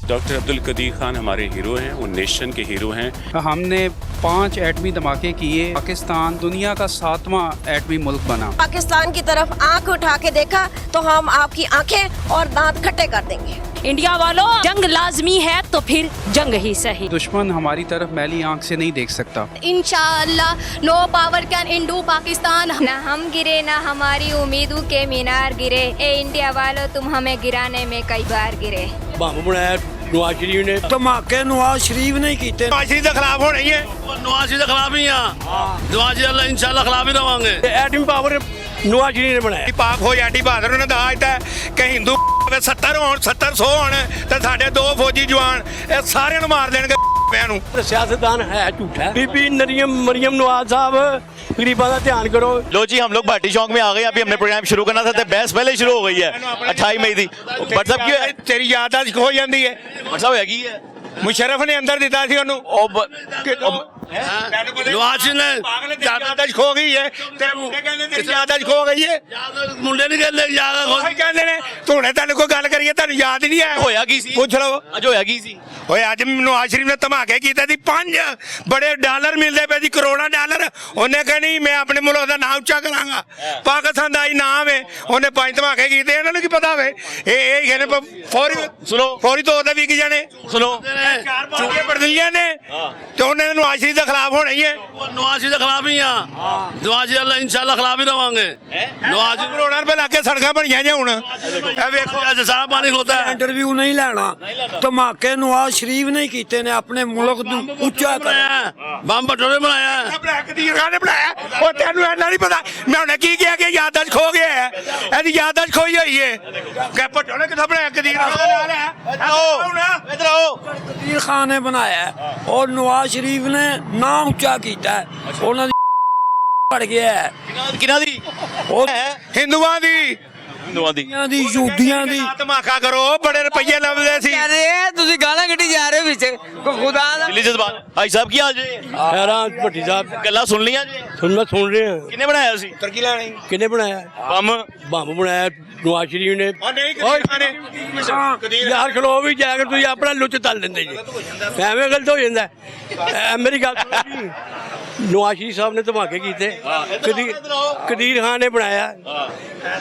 डॉक्टर अब्दुल कदीर खान हमारे हीरो हैं, वो नेशन के हीरो हैं। हमने 5 एटमी धमाके किए, पाकिस्तान दुनिया का 7वां एटमी मुल्क बना। पाकिस्तान की तरफ आंख उठा के देखा तो हम आपकी आंखें और दांत खट्टे कर देंगे। इंडिया वालों, जंग लाजमी है तो फिर जंग ही सही। दुश्मन हमारी तरफ मैली आंख से नहीं देख सकता। इंशाअल्लाह no power can undo Pakistan. ना हम गिरे ना हमारी उम्मीदों के मीनार गिरे, ए इंडिया वालों तुम हमें गिराने में कई बार गिरे। बम बनाया नवाज शरीफ ने, धमाके नवाज शरीफ ने कीते। नवाज शरीफ के खिलाफ होने ही है, नवाज शरीफ के खिलाफ ही हैं, नवाज शरीफ इंशाल्लाह खिलाफ ही रवांगे। एटमी पावर नवाज शरीफ ने बनाया। पाक हो जाटी बहादुर ने दाज दिता कि हिंदू 70 होण 70 100 होण ते साडे 2 फौजी जवान ਇਹ ਸਾਰਿਆਂ ਨੂੰ ਮਾਰ ਦੇਣਗੇ ਨੂੰ। सियासतदान है झूठा। बीबी मरियम नवाज साहब गरीबां का ध्यान करो। लो जी, हम लोग भाटी चौक में आ गए, अभी हमने प्रोग्राम शुरू करना था तो बहस पहले ही शुरू हो गई है। 28 मई दी मतलब क्यों तेरी याददाश्त खो जाती है, मतलब हैगी है। मुशर्रफ ने अंदर दिता सी ਉਹਨੂੰ नवाज ने याददाश्त खो गई है, तेरे मुंਡੇ ਕਹਿੰਦੇ ਤੇਰੀ याददाश्त खो गई है। ਮੁੰਡੇ ਨਹੀਂ ਕਹਿੰਦੇ ਯਾਦ ਉਹ ਕਹਿੰਦੇ ਨੇ ਧੋਣੇ ਤੁਹਾਨੂੰ ਕੋਈ ਗੱਲ ਕਰੀਏ ਤੁਹਾਨੂੰ ਯਾਦ ਹੀ ਨਹੀਂ ਆਇਆ। ਹੋਇਆ ਕੀ ਸੀ? ਪੁੱਛ ਲਓ ਅੱਜ ਹੋਇਆ ਕੀ ਸੀ? ਓਏ ਅੱਜ ਨਵਾਜ਼ ਸ਼ਰੀਫ ਨੇ ਧਮਾਕੇ ਕੀਤੇ ਸੀ, 5 ਬੜੇ ਡਾਲਰ ਮਿਲਦੇ ਪਏ ਸੀ, ਕਰੋੜਾਂ ਡਾਲਰ। ਉਹਨੇ ਕਹਿੰਦੀ ਮੈਂ ਆਪਣੇ ਮੁਲਕ ਦਾ ਨਾਮ ਉੱਚਾ ਕਰਾਂਗਾ, ਪਾਕਿਸਤਾਨ ਦਾ ਹੀ ਨਾਮ ਹੈ। ਉਹਨੇ 5 ਧਮਾਕੇ ਕੀਤੇ, ਇਹਨਾਂ ਨੂੰ ਕੀ ਪਤਾ ਹੋਵੇ? ਇਹ ਕਹਿੰਦੇ ਫੌਰੀ ਤੌਰ ਤੇ ਵਿਕ ਜਾਣੇ। ਸੁਣੋ 4 ਪਾਰਟੀਆਂ ਬਦਲੀਆਂ ਨੇ ਤੇ ਉਹਨੇ ਨਵਾਜ਼ ਸ਼ਰੀਫ ਦੇ ਖਿਲਾਫ ਹੋਣਾ ਹੀ ਹੈ। नवाज शरीफ के खिलाफ ही हैं, नवाज शरीफ इंशाल्लाह खिलाफ ही रवांगे। नवाज ਕਰੋੜਾਂ ਰੁਪਏ ਲਾ ਕੇ ਸੜਕਾਂ ਬਣੀਆਂ ਜਾਂ ਹੁਣ ਇਹ ਵੇਖੋ आज सारा पानी होता है। इंटरव्यू नहीं लेना, धमाके नवाज शरीफ ने कीते ने, अपने मुल्क ਨੂੰ ਉੱਚਾ ਕਰਾਇਆ। बम भटोरे बनाया ਆਪਣਾ ਕਦੀਰ ਖਾਨ ਨੇ ਬਣਾਇਆ। ਉਹ ਤੈਨੂੰ ਇਹਨਾਂ ਨਹੀਂ ਪਤਾ ਮੈਂ ਉਹਨੇ ਕੀ ਕਿਹਾ ਕਿ ਯਾਦਦਾਸ਼ਤ ਖੋ ਗਿਆ ਹੈ, ਇਹਦੀ ਯਾਦਦਾਸ਼ਤ ਖੋਈ ਹੋਈ ਹੈ। ਕਿ ਭਟੋਰੇ ਕਿੱਥੋਂ ਬਣਾਇਆ? ਕਦੀਰ ਖਾਨ ਨਾਲ ਹੈ। इधर आओ। कदीर खान ने बनाया और नवाज शरीफ ने नाम ਉੱਚਾ ਕੀਤਾ। ਉਹਨਾਂ ਦੀ पड़ गया है किना दी ਉਹ ਹਿੰਦੂਆਂ ਦੀ ਹਿੰਦੂਆਂ ਦੀ ਯਹੂਦੀਆਂ ਦੀ ਧਮਾਕਾ ਕਰੋ, ਬੜੇ ਰੁਪਈਏ ਲੱਭਦੇ ਸੀ। ਤੁਸੀਂ ਗਾਲਾਂ ਕੱਢੀ ਜਾ ਰਹੇ ਹੋ ਵਿੱਚ ਖੁਦਾ ਦਾ ਦਿੱਲੀ ਜਜ਼ਬਾਨ ਭਾਈ ਸਾਹਿਬ ਕੀ ਹਾਲ ਜੀ? ਹੈਰਾਨ ਭੱਟੀ ਸਾਹਿਬ ਗੱਲਾਂ ਸੁਣ ਲੀਆਂ ਜੀ? ਮੈਂ ਸੁਣ ਰਿਹਾ ਕਿਹਨੇ ਬਣਾਇਆ ਸੀ? ਤਰਕੀ ਲੈਣੀ ਕਿਹਨੇ ਬਣਾਇਆ ਬੰਬ ਬਣਾਇਆ ਨਵਾਜ਼ ਸ਼ਰੀਫ ਨੇ ਯਾਰ ਖਲੋ ਵੀ ਜਾ ਕੇ ਤੁਸੀਂ ਆਪਣਾ ਲੁੱਚ ਤਲ ਲੈਂਦੇ ਜੀ ਐਵੇਂ ਗਲਤ ਹੋ ਜਾਂਦਾ ਮੇਰੀ ਗੱਲ ਸੁਣੋ ਜੀ ਨਵਾਜ਼ ਸ਼ਰੀਫ ਸਾਹਿਬ ਨੇ ਧਮਾਕੇ ਕੀਤੇ ਕਦੀਰ ਖਾਨ ਨੇ ਬਣਾਇਆ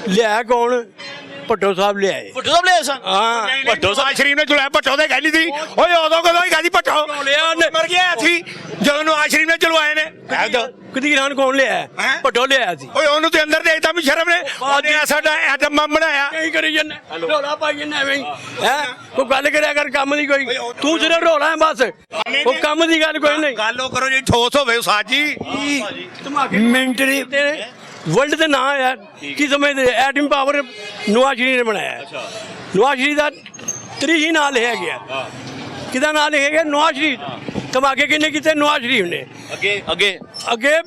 ਲਿਆ ਕੌਣ ਭੱਟੋ ਸਾਹਿਬ ਲਿਆਏ ਭੱਟੋ ਸਾਹਿਬ ਲਿਆਏ ਸਨ ਹਾਂ ਭੱਟੋ ਸਾਹਿਬ ਸ਼ਰੀਫ ਨੇ ਚਲਾਇਆ ਭੱਟੋ ਦੇ ਗੈਲੀ ਦੀ ਓਏ ਉਦੋਂ ਕਦੋਂ ਹੀ ਗਾਦੀ ਭੱਟੋ ਮਰ ਗਿਆ ਸੀ ਜਦੋਂ ਨਵਾਜ਼ ਸ਼ਰੀਫ ਨੇ ਚਲਵਾਏ ਨੇ ਕਦੀਰ ਖਾਨ ਕੌਣ ਲਿਆਇਆ ਭੱਟੋ ਲਿਆਇਆ ਸੀ ਓਏ ਉਹਨੂੰ ਤੇ ਅੰਦਰ ਦੇ ਦਿੱਤਾ ਵੀ ਸ਼ਰਮ ਨੇ ਉਹਨੇ ਸਾਡਾ ਐਟਮ ਬੰਬ ਬਣਾਇਆ ਕੀ ਕਰੀ ਜੰਨੇ ਰੋਲਾ ਪਾਈ ਜੰਨੇ ਐਵੇਂ ਹੈ ਕੋਈ ਗੱਲ ਕਰਿਆ ਕਰ ਕੰਮ ਦੀ ਕੋਈ ਤੂੰ ਸਿਰਫ ਰੋਲਾ ਹੈ ਬਸ ਉਹ ਕੰਮ ਦੀ ਗੱਲ ਕੋਈ ਨਹੀਂ ਗੱਲ ਉਹ ਕਰੋ ਜੀ ਠੋਸ ਹੋਵੇ ਸਾਜੀ ਮਿੰਟਰੀ ਵਰਲਡ ਦੇ ਨਾਂ ਯਾਰ ਕੀ ਸਮਝਦੇ ਐਟਮ ਪਾਵਰ ਨਵਾਜ਼ ਸ਼ਰੀਫ ਨੇ ਬਣਾਇਆ ਨਵਾਜ਼ ਸ਼ਰੀਫ ਦਾ ਤਰੀਹੀ ਨਾਂ ਲਿਖਿਆ ਗਿਆ ਕਿਹਦਾ ਨਾਂ ਲਿਖਿਆ ਗਿਆ ਨਵਾਜ਼ ਸ਼ਰੀਫ ਧਮਾਕੇ ਕਿਹਨੇ ਕੀਤੇ ਨਵਾਜ਼ ਸ਼ਰੀਫ ਨੇ ਅੱਗੇ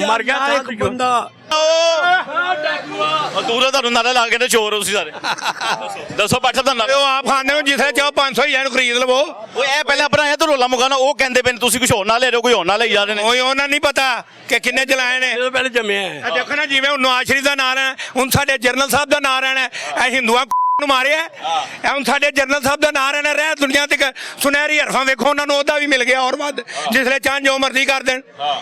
ਮਰ ਗਿਆ ਤਾਂ ਇੱਕ ਬੰਦਾ ਦੂਰੋਂ ਤੁਹਾਨੂੰ ਨਾਰਾ ਲਾ ਕੇ ਤੇ ਚੋਰ ਹੋ ਸੀ ਸਾਰੇ ਦੱਸੋ ਭੱਟ ਸਾਹਿਬ ਤੁਹਾਨੂੰ ਉਹ ਆਪ ਖਾਂਦੇ ਹੋ ਜਿੱਥੇ ਚਾਹੋ 500 ਹੀ ਇਹਨੂੰ ਖਰੀਦ ਲਵੋ ਉਹ ਇਹ ਪਹਿਲਾਂ ਬਣਾਇਆ ਤਾਂ ਰੋਲਾ ਮੁਕਾਣਾ ਉਹ ਕਹਿੰਦੇ ਪਏ ਤੁਸੀਂ ਕੁਝ ਹੋਰ ਨਾ ਲੈ ਰਹੇ ਹੋ ਕੋਈ ਹੋਰ ਨਾ ਲਈ ਜਾ ਰਹੇ ਨੇ ਓਏ ਉਹਨਾਂ ਨਹੀਂ ਪਤਾ ਕਿ ਕਿੰਨੇ ਚਲਾਏ ਨੇ ਜਦੋਂ ਪਹਿਲੇ ਜੰਮਿਆ ਹੈ ਦੇਖੋ ਨਾ ਜਿਵੇਂ ਹੁਣ ਨਵਾਜ਼ ਸ਼ਰੀਫ ਦਾ ਨਾਂ ਹੈ ਹੁਣ ਸਾਡੇ ਜਨਰਲ ਸਾਹਿਬ ਦਾ ਨਾਂ ਰਹਿਣਾ ਇਹ ਹਿੰਦੂਆਂ ਨੂੰ ਮਾਰਿਆ ਇਹ ਹੁਣ ਸਾਡੇ ਜਨਰਲ ਸਾਹਿਬ ਦਾ ਨਾਂ ਰਹਿਣਾ ਰਹਿ ਦੁਨੀਆ ਤੇ ਸੁਨਹਿਰੀ ਹਰਫਾਂ ਵੇਖੋ ਉਹਨਾਂ ਨੂੰ ਉਹਦਾ ਵੀ ਮਿਲ ਗਿਆ ਔਰ ਵੱਧ ਜਿਸਲੇ ਚਾਹ ਜੋ ਮਰਜ਼ੀ ਕਰ ਦੇਣ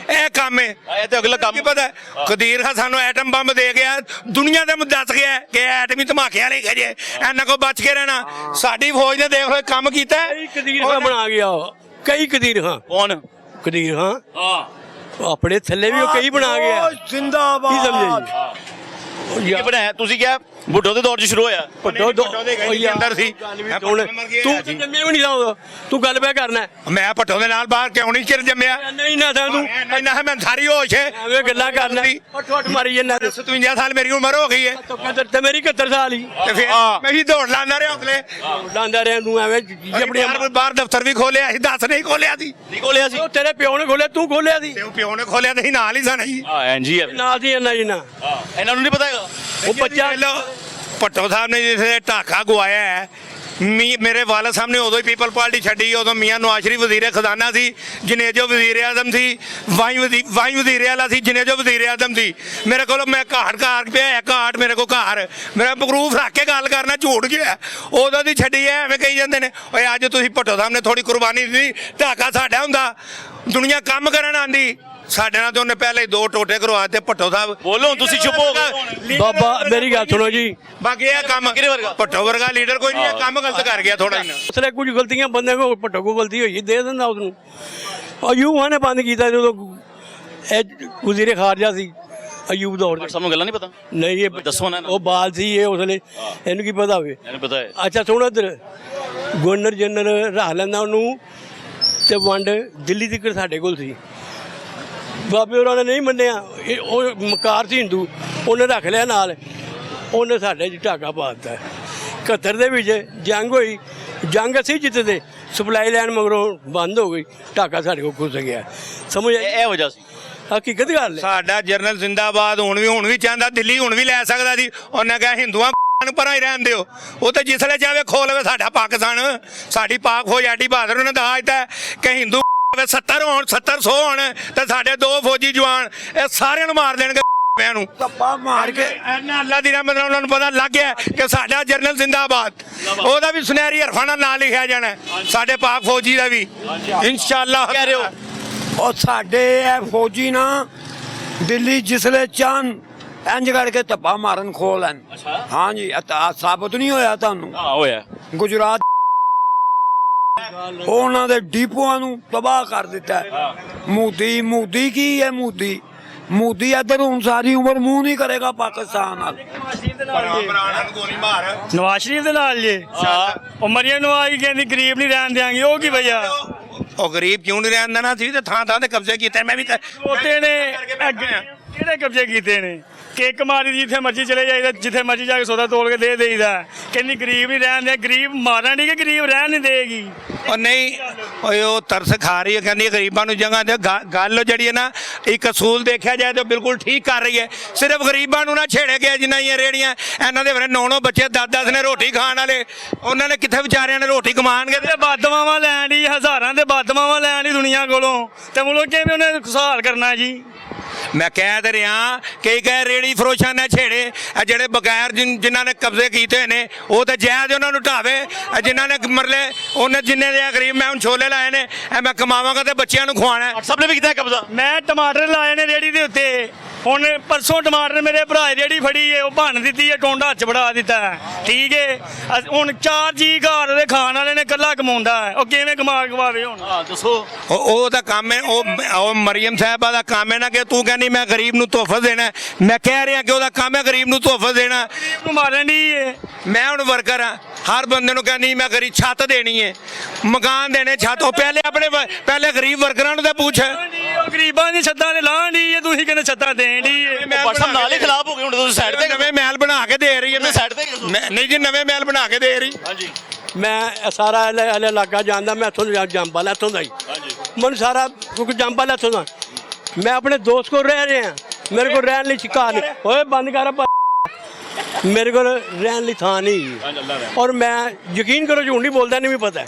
ਇਹ ਕੰਮ ਹੈ ਇਹ ਤੇ ਅਗਲਾ ਕੰਮ ਕੀ ਪਤਾ ਕਦੀਰ ਖਾਨ ਸਾਨੂੰ ਐਟਮ ਬੰਬ ਦੇ ਗਿਆ ਦੁਨੀਆ ਦੇ ਦੱਸ ਗਿਆ ਕਿ ਐਟਮੀ ਧਮਾਕੇ ਵਾਲੇ ਖਜੇ ਇਹਨਾਂ ਕੋ ਬਚ ਕੇ ਰਹਿਣਾ ਸਾਡੀ ਫੌਜ ਨੇ ਦੇਖ ਲੋ ਕੰਮ ਕੀਤਾ ਕਦੀਰ ਖਾਨ ਬਣਾ ਗਿਆ ਕਈ ਕਦੀਰ ਖਾਨ ਕੌਣ ਕਦੀਰ ਖਾਨ ਆਪਣੇ ਥੱਲੇ ਵੀ ਉਹ ਕਈ ਬਣਾ ਗਿਆ ਜ਼ਿੰਦਾਬਾਦ ਕੀ ਸਮਝੇ ਜੀ ਕੀ ਬਣਾਇਆ ਤੁਸੀਂ ਕਿਹਾ ਬੁੱਢੋ ਦੇ ਦੌਰ 'ਚ ਸ਼ੁਰੂ ਹੋਇਆ ਭੱਟੋ ਦੇ ਅੰਦਰ ਸੀ ਤੂੰ ਜੰਮਿਆ ਵੀ ਨਹੀਂ ਦਾ ਤੂੰ ਗੱਲ ਪਿਆ ਕਰਨਾ ਮੈਂ ਭੱਟੋ ਦੇ ਨਾਲ ਬਾਹਰ ਕਿਉਂ ਨਹੀਂ ਚਿਰ ਜੰਮਿਆ ਨਹੀਂ ਨਾ ਤੂੰ ਇੰਨਾ ਹੈ ਮੈਂ ਸਾਰੀ ਹੋਸ਼ ਹੈ ਐਵੇਂ ਗੱਲਾਂ ਕਰਨਾ ਠੋਟ ਮਾਰੀ ਜੰਨਾ 57 ਸਾਲ ਮੇਰੀ ਉਮਰ ਹੋ ਗਈ ਹੈ ਤੇ ਮੇਰੀ 71 ਸਾਲ ਹੀ ਤੇ ਫਿਰ ਮੈਂ ਵੀ ਦੌੜ ਲਾਉਂਦਾ ਰਿਹਾ ਉਤਲੇ ਲਾਂਦਾ ਰਿਹਾ ਤੂੰ ਐਵੇਂ ਆਪਣੀ ਬਾਹਰ ਦਫ਼ਤਰ ਵੀ ਖੋਲਿਆ ਸੀ 10 ਨਹੀਂ ਖੋਲਿਆ ਸੀ ਨਹੀਂ ਖੋਲਿਆ ਸੀ ਉਹ ਤੇਰੇ ਪਿਓ ਨੇ ਖੋਲਿਆ ਤੂੰ ਖੋਲਿਆ ਸੀ ਤੇ ਉਹ ਪਿਓ ਨੇ ਖੋਲਿਆ ਤੇ ਨਾਲ ਹੀ ਸਨ ਜੀ ਹਾਂ ਐਨਜੀ ਹੈ ਨਾਲ ਦੀ ਇੰਨਾ ਜਿੰਨਾ ਇਹਨਾਂ ਨੂੰ ਨਹੀਂ ਪਤਾ ਹੈਗਾ ਉਹ ਬੱਚਾ ਭੱਟੋ ਸਾਹਿਬ ਨੇ ਜਿਸੇ ਢਾਕਾ ਗਵਾਇਆ ਹੈ ਮੇਰੇ ਵਾਲਦ ਸਾਹਿਬ ਨੇ ਉਦੋਂ ਹੀ ਪੀਪਲ ਪਾਰਟੀ ਛੱਡੀ ਉਦੋਂ ਮੀਆਂ ਨਵਾਜ਼ ਸ਼ਰੀਫ ਵਜ਼ੀਰ ਖਜ਼ਾਨਾ ਸੀ ਜਨੇਜੋ ਵਜ਼ੀਰ ਆਜ਼ਮ ਸੀ ਵਾਈ ਵਜ਼ੀਰ ਆਲਾ ਸੀ ਜਨੇਜੋ ਵਜ਼ੀਰ ਆਜ਼ਮ ਸੀ ਮੇਰੇ ਕੋਲ ਮੈਂ ਘਾਟ ਪਿਆ ਘਾਟ ਮੇਰੇ ਕੋਲ ਘਰ ਮੇਰਾ ਪ੍ਰੂਫ ਰੱਖ ਕੇ ਗੱਲ ਕਰਨਾ ਝੂਠ ਗਿਆ ਉਦੋਂ ਦੀ ਛੱਡੀ ਐ ਐਵੇਂ ਕਹੀ ਜਾਂਦੇ ਨੇ ਓਏ ਅੱਜ ਤੁਸੀਂ ਭੱਟੋ ਸਾਹਿਬ ਨੇ ਥੋੜੀ ਕੁਰਬਾਨੀ ਦਿੱਤੀ ਢਾਕਾ ਸਾਡਾ ਹੁੰਦਾ ਦੁਨੀਆ ਕੰਮ ਕਰਨ ਆਂਦੀ ਸਾਡੇ ਨਾਲ ਤੇ ਉਹਨੇ ਪਹਿਲੇ ਹੀ 2 ਟੋਟੇ ਕਰਵਾਤੇ ਭੱਟੋ ਸਾਹਿਬ ਬੋਲੋ ਤੁਸੀਂ ਚੁੱਪ ਹੋ ਗਏ ਬਾਬਾ ਮੇਰੀ ਗੱਲ ਸੁਣੋ ਜੀ ਬਾਕੀ ਇਹ ਕੰਮ ਭੱਟੋ ਵਰਗਾ ਲੀਡਰ ਕੋਈ ਨਹੀਂ ਇਹ ਕੰਮ ਗਲਤ ਕਰ ਗਿਆ ਥੋੜਾ ਜਿਹਾ ਉਸਲੇ ਕੁਝ ਗਲਤੀਆਂ ਬੰਦੇ ਕੋ ਭੱਟੋ ਕੋ ਗਲਤੀ ਹੋਈ ਦੇ ਦਿੰਦਾ ਉਸਨੂੰ ਅਯੂਬ ਨੇ ਬੰਦ ਕੀਤਾ ਜਦੋਂ ਇਹ ਵਜ਼ੀਰ ਖਾਰਜਾ ਸੀ ਅਯੂਬ ਦੌਰ ਸਾਨੂੰ ਗੱਲਾਂ ਨਹੀਂ ਪਤਾ ਨਹੀਂ ਇਹ ਦੱਸੋ ਨਾ ਉਹ ਬਾਲ ਸੀ ਇਹ ਉਸਲੇ ਇਹਨੂੰ ਕੀ ਪਤਾ ਹੋਵੇ ਇਹਨੂੰ ਪਤਾ ਹੈ ਅੱਛਾ ਸੁਣੋ ਇੱਧਰ ਗਵਰਨਰ ਜਨਰਲ ਰੱਖ ਲੈਂਦਾ ਉਹਨੂੰ ਤੇ ਵੰਡ ਦਿੱਲੀ ਤੱਕ ਸਾਡੇ ਕੋਲ ਸੀ ਬਾਬੇ ਉਹਨਾਂ ਨੇ ਨਹੀਂ ਮੰਨਿਆ ਉਹ ਮਕਾਰ ਸੀ ਹਿੰਦੂ ਉਹਨੇ ਰੱਖ ਲਿਆ ਨਾਲ ਉਹਨੇ ਸਾਡੇ 'ਚ ਢਾਕਾ ਪਾ ਦਿੱਤਾ 71 ਦੇ ਵਿੱਚ ਜੰਗ ਹੋਈ ਜੰਗ ਅਸੀਂ ਜਿੱਤਦੇ ਸਪਲਾਈ ਲਾਈਨ ਮਗਰੋਂ ਬੰਦ ਹੋ ਗਈ ਢਾਕਾ ਸਾਡੇ ਕੋਲ ਘੁਸ ਗਿਆ ਸਮਝ ਇਹ ਵਜ੍ਹਾ ਸੀ ਹਕੀਕਤ ਗੱਲ ਹੈ ਸਾਡਾ ਜਰਨਲ ਜ਼ਿੰਦਾਬਾਦ ਹੁਣ ਵੀ ਚਾਹੁੰਦਾ ਦਿੱਲੀ ਹੁਣ ਵੀ ਲੈ ਸਕਦਾ ਸੀ ਉਹਨੇ ਕਿਹਾ ਹਿੰਦੂਆਂ ਨੂੰ ਪਰਾਂ ਹੀ ਰਹਿਣ ਦਿਓ ਉਹ ਤੇ ਜਿਸਲੇ ਚਾਹੇ ਖੋ ਲਵੇ ਸਾਡਾ ਪਾਕਿਸਤਾਨ ਸਾਡੀ ਪਾਕ ਫੌਜ ਆਡੀ ਬਹਾਦਰ ਉਹਨੇ ਦੱਸ ਦਿੱਤਾ ਕਿ ਹਿੰਦੂ 70 ਹੋਣ 700 ਹੋਣ ਤੇ ਸਾਡੇ 2 ਫੌਜੀ ਜਵਾਨ ਇਹ ਸਾਰਿਆਂ ਨੂੰ ਮਾਰ ਦੇਣਗੇ ਨੂੰ ਧੱਪਾ ਮਾਰ ਕੇ ਅੱਲਾ ਦੀ ਰਹਿਮਤ ਨਾਲ ਉਹਨਾਂ ਨੂੰ ਪਤਾ ਲੱਗ ਗਿਆ ਕਿ ਸਾਡਾ ਜਰਨਲ ਜ਼ਿੰਦਾਬਾਦ ਉਹਦਾ ਵੀ ਸੁਨਹਿਰੀ ਹਰਫਾਂ ਨਾਲ ਨਾਂ ਲਿਖਿਆ ਜਾਣਾ ਸਾਡੇ ਪਾਕ ਫੌਜੀ ਦਾ ਵੀ ਇਨਸ਼ਾਅੱਲਾ ਕਹਿ ਰਹੇ ਹੋ ਉਹ ਸਾਡੇ ਇਹ ਫੌਜੀ ਨਾ ਦਿੱਲੀ ਜਿਸਲੇ ਚਾਹਨ ਇੰਜ ਕਰਕੇ ਧੱਪਾ ਮਾਰਨ ਖੋਲ ਲੈਣ ਹਾਂਜੀ ਸਾਬਤ ਨਹੀਂ ਹੋਇਆ ਤੁਹਾਨੂੰ ਹੋਇਆ ਗੁਜਰਾਤ ਉਹਨਾਂ ਦੇ ਡੀਪੂਆਂ ਨੂੰ ਤਬਾਹ ਕਰ ਦਿੱਤਾ ਮੋਦੀ ਕੀ ਹੈ ਮੋਦੀ ਇੱਧਰ ਹੁਣ ਸਾਰੀ ਉਮਰ ਮੂੰਹ ਨਹੀਂ ਕਰੇਗਾ ਪਾਕਿਸਤਾਨ ਨਾਲ ਨਵਾਜ਼ ਸ਼ਰੀਫ ਦੇ ਨਾਲ ਜੀ ਉਹ ਮਰੀਮ ਨਵਾਜ਼ ਕਹਿੰਦੀ ਗਰੀਬ ਨਹੀਂ ਰਹਿਣ ਦਿਆਂਗੇ ਉਹ ਕੀ ਵਜ੍ਹਾ ਉਹ ਗਰੀਬ ਕਿਉਂ ਨਹੀਂ ਰਹਿਣ ਦੇਣਾ ਸੀ ਤੇ ਥਾਂ ਤੇ ਕਬਜ਼ੇ ਕੀਤੇ ਮੈਂ ਵੀ ਨੇ ਕਿਹੜੇ ਕਬਜ਼ੇ ਕੀਤੇ ਨੇ ਕਿੱਕ ਮਾਰੀ ਦੀ ਜਿੱਥੇ ਮਰਜ਼ੀ ਚਲੇ ਜਾਈਦਾ, ਜਿੱਥੇ ਮਰਜ਼ੀ ਜਾ ਕੇ ਸੌਦਾ ਤੋਲ ਕੇ ਦੇ ਦੇਈਦਾ। ਕਹਿੰਦੀ ਗਰੀਬ ਨਹੀਂ ਰਹਿਣ ਦੇ, ਗਰੀਬ ਮਾਰਨ ਦੀ ਕਿ ਗਰੀਬ ਰਹਿਣ ਨਹੀਂ ਦੇਗੀ। ਉਹ ਨਹੀਂ ਓਏ ਉਹ ਤਰਸ ਖਾ ਰਹੀ ਹੈ, ਕਹਿੰਦੀ ਗਰੀਬਾਂ ਨੂੰ ਜਗ੍ਹਾ ਦੇ। ਗੱਲ ਜਿਹੜੀ ਹੈ ਨਾ, ਇੱਕ ਅਸੂਲ ਦੇਖਿਆ ਜਾਏ ਤਾਂ ਬਿਲਕੁਲ ਠੀਕ ਕਰ ਰਹੀ ਹੈ। ਸਿਰਫ ਗਰੀਬਾਂ ਨੂੰ ਨਾ ਛੇੜਿਆ ਗਿਆ, ਜਿੰਨਾ ਹੀ ਰੇੜੀਆਂ ਇਹਨਾਂ ਦੇ ਵਰੇ 9 ਬੱਚੇ 10 ਨੇ ਰੋਟੀ ਖਾਣ ਵਾਲੇ, ਉਹਨਾਂ ਨੇ ਕਿੱਥੇ ਵਿਚਾਰਿਆਂ ਨੇ ਰੋਟੀ ਕਮਾਣਗੇ। ਤੇ ਬਦਮਾਵਾਂ ਲੈਣ ਦੀ, ਹਜ਼ਾਰਾਂ ਦੇ ਬਦਮਾਵਾਂ ਲੈਣ ਦੀ ਦੁਨੀਆ ਕੋਲੋਂ, ਤੇ ਮੁਲਕ ਕਿਵੇਂ ਉਹਨੇ ਖੁਸ਼ਹਾਲ ਕਰਨਾ ਜੀ। ਮੈਂ ਕਹਿ ਤੇ ਰਿਹਾ ਕਈ ਕਹੇ ਰੇੜੀ ਫਰੋਸ਼ਾਂ ਨੇ ਛੇੜੇ, ਇਹ ਜਿਹੜੇ ਬਗੈਰ ਜਿਨ੍ਹਾਂ ਨੇ ਕਬਜ਼ੇ ਕੀਤੇ ਹੋਏ ਨੇ ਉਹ ਤਾਂ ਜਾਇਜ਼ ਉਹਨਾਂ ਨੂੰ ਢਾਵੇ, ਜਿਨ੍ਹਾਂ ਨੇ ਮਰਲੇ ਉਹਨੇ ਜਿੰਨੇ ਦੇ ਗਰੀਬ। ਮੈਂ ਹੁਣ ਛੋਲੇ ਲਾਏ ਨੇ, ਇਹ ਮੈਂ ਕਮਾਵਾਂਗਾ ਤੇ ਬੱਚਿਆਂ ਨੂੰ ਖਵਾਉਣਾ। ਸਭ ਨੇ ਵੀ ਕੀਤਾ ਕਬਜ਼ਾ। ਮੈਂ ਟਮਾਟਰ ਲਾਏ ਨੇ ਰੇੜੀ ਦੇ ਉੱਤੇ, ਹੁਣ ਪਰਸੋਂ ਟਮਾਟਰ ਮੇਰੇ ਭਰਾ ਰੇੜੀ ਫੜੀ ਹੈ, ਉਹ ਭੰਨ ਦਿੱਤੀ ਹੈ, ਟੋਂਡਾ ਹੱਥ 'ਚ ਫੜਾ ਦਿੱਤਾ ਹੈ, ਠੀਕ ਹੈ। ਹੁਣ 4 ਜੀ ਘਰ ਦੇ ਖਾਣ ਵਾਲੇ ਨੇ, ਇਕੱਲਾ ਕਮਾਉਂਦਾ ਹੈ, ਉਹ ਕਿਵੇਂ ਕਮਾਵੇ ਹੁਣ? ਦੱਸੋ। ਉਹ ਤਾਂ ਕੰਮ ਹੈ, ਉਹ ਮਰੀਮ ਸਾਹਿਬਾ ਦਾ ਕੰਮ ਹੈ ਨਾ ਕਿ ਤੂੰ ਕਹਿੰਦੀ ਮੈਂ ਗਰੀਬ ਨੂੰ ਤੋਹਫਾ ਦੇਣਾ। ਮੈਂ ਕਹਿ ਰਿਹਾ ਕਿ ਉਹਦਾ ਕੰਮ ਹੈ ਗਰੀਬ ਨੂੰ ਤੋਹਫਾ ਦੇਣਾ। ਗਰੀਬ ਨੂੰ ਮਾਰਨ ਦੀ ਹੈ। ਮੈਂ ਹੁਣ ਵਰਕਰ ਹਾਂ, ਹਰ ਬੰਦੇ ਨੂੰ ਕਹਿੰਦੀ ਮੈਂ ਗਰੀਬ ਛੱਤ ਦੇਣੀ ਹੈ, ਮਕਾਨ ਦੇਣੇ, ਛੱਤ। ਉਹ ਪਹਿਲੇ ਗਰੀਬ ਵਰਕਰਾਂ ਨੂੰ ਤਾਂ ਪੁੱਛ। ਗਰੀਬਾਂ ਦੀ ਛੱਤਾਂ ਨੇ ਲਾਹਣ ਦੀ ਹੈ, ਤੁਸੀਂ ਕਹਿੰਦੇ ਛੱਤਾਂ ਦੇਣ ਦੀ ਹੈ। ਨਾਲ ਹੀ ਖਿਲਾਫ ਹੋ ਗਏ ਹੁਣ ਤੁਸੀਂ ਸਾਈਡ ਤੇ। ਨਵੇਂ ਮਹਿਲ ਬਣਾ ਕੇ ਦੇ ਰਹੀ ਹੈ ਸਾਈਡ ਤੇ। ਨਹੀਂ ਜੀ, ਨਵੇਂ ਮਹਿਲ ਬਣਾ ਕੇ ਦੇ ਰਹੀ। ਹਾਂਜੀ, ਮੈਂ ਸਾਰਾ ਇਲਾਕਾ ਜਾਣਦਾ, ਮੈਂ ਇੱਥੋਂ ਜੰਪਾਲ ਇੱਥੋਂ ਦਾ ਹੀ। ਮੈਨੂੰ ਸਾਰਾ ਕਿਉਂਕਿ ਜੰਪਾਲ ਇੱਥੋਂ ਦਾ। ਮੈਂ ਆਪਣੇ ਦੋਸਤ ਕੋਲ ਰਹਿ ਰਿਹਾ, ਮੇਰੇ ਕੋਲ ਰਹਿਣ ਲਈ ਘਰ ਨਹੀਂ। ਓਏ ਬੰਦ ਕਰ, ਮੇਰੇ ਕੋਲ ਰਹਿਣ ਲਈ ਥਾਂ ਨਹੀਂ। ਔਰ ਮੈਂ ਯਕੀਨ ਕਰੋ ਝੂਠ ਨਹੀਂ ਬੋਲਦਾ, ਨਹੀਂ ਵੀ ਪਤਾ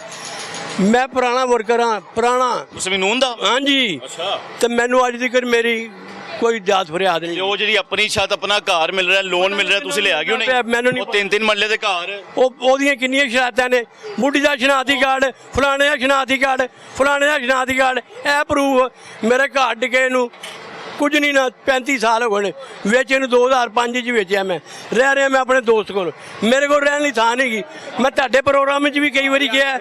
ਮੈਂ ਪੁਰਾਣਾ ਵਰਕਰ ਹਾਂ, ਪੁਰਾਣਾ। ਤੁਸੀਂ ਨੂਨ ਦਾ? ਹਾਂਜੀ। ਤੇ ਮੈਨੂੰ ਅੱਜ ਤੱਕ ਮੇਰੀ ਕੋਈ ਜਾਤ ਫਰਿਆਦ ਨਹੀਂ। ਉਹ ਜਿਹੜੀ ਆਪਣੀ ਛੱਤ, ਆਪਣਾ ਘਰ ਮਿਲ ਰਿਹਾ, ਲੋਨ ਮਿਲ ਰਿਹਾ, ਤੁਸੀਂ ਲਿਆ ਕਿਉਂ ਨਹੀਂ? ਮੈਨੂੰ ਨਹੀਂ। 3 ਮਰਲੇ ਦੇ ਘਰ, ਉਹਦੀਆਂ ਕਿੰਨੀਆਂ ਸ਼ਰਾਰਤਾਂ ਨੇ। ਬੁੱਢੀ ਦਾ ਸ਼ਨਾਖਤੀ ਕਾਰਡ, ਫਲਾਣੇ ਦਾ ਸ਼ਨਾਖਤੀ ਕਾਰਡ, ਫਲਾਣੇ ਦਾ ਸ਼ਨਾਖਤੀ ਕਾਰਡ, ਇਹ ਪ੍ਰੂਫ। ਮੇਰੇ ਘਰ ਡਿੱਗੇ ਨੂੰ ਕੁਝ ਨਹੀਂ ਨਾ 35 ਸਾਲ ਹੋ ਗਏ ਨੇ। ਵੇਚੇ ਨੂੰ 2005 'ਚ ਵੇਚਿਆ। ਮੈਂ ਰਹਿ ਰਿਹਾ ਮੈਂ ਆਪਣੇ ਦੋਸਤ ਕੋਲ, ਮੇਰੇ ਕੋਲ ਰਹਿਣ ਲਈ ਥਾਂ ਨਹੀਂ ਗਈ। ਮੈਂ ਤੁਹਾਡੇ ਪ੍ਰੋਗਰਾਮ ਵਿੱਚ ਵੀ ਕਈ ਵਾਰੀ ਕਿਹਾ,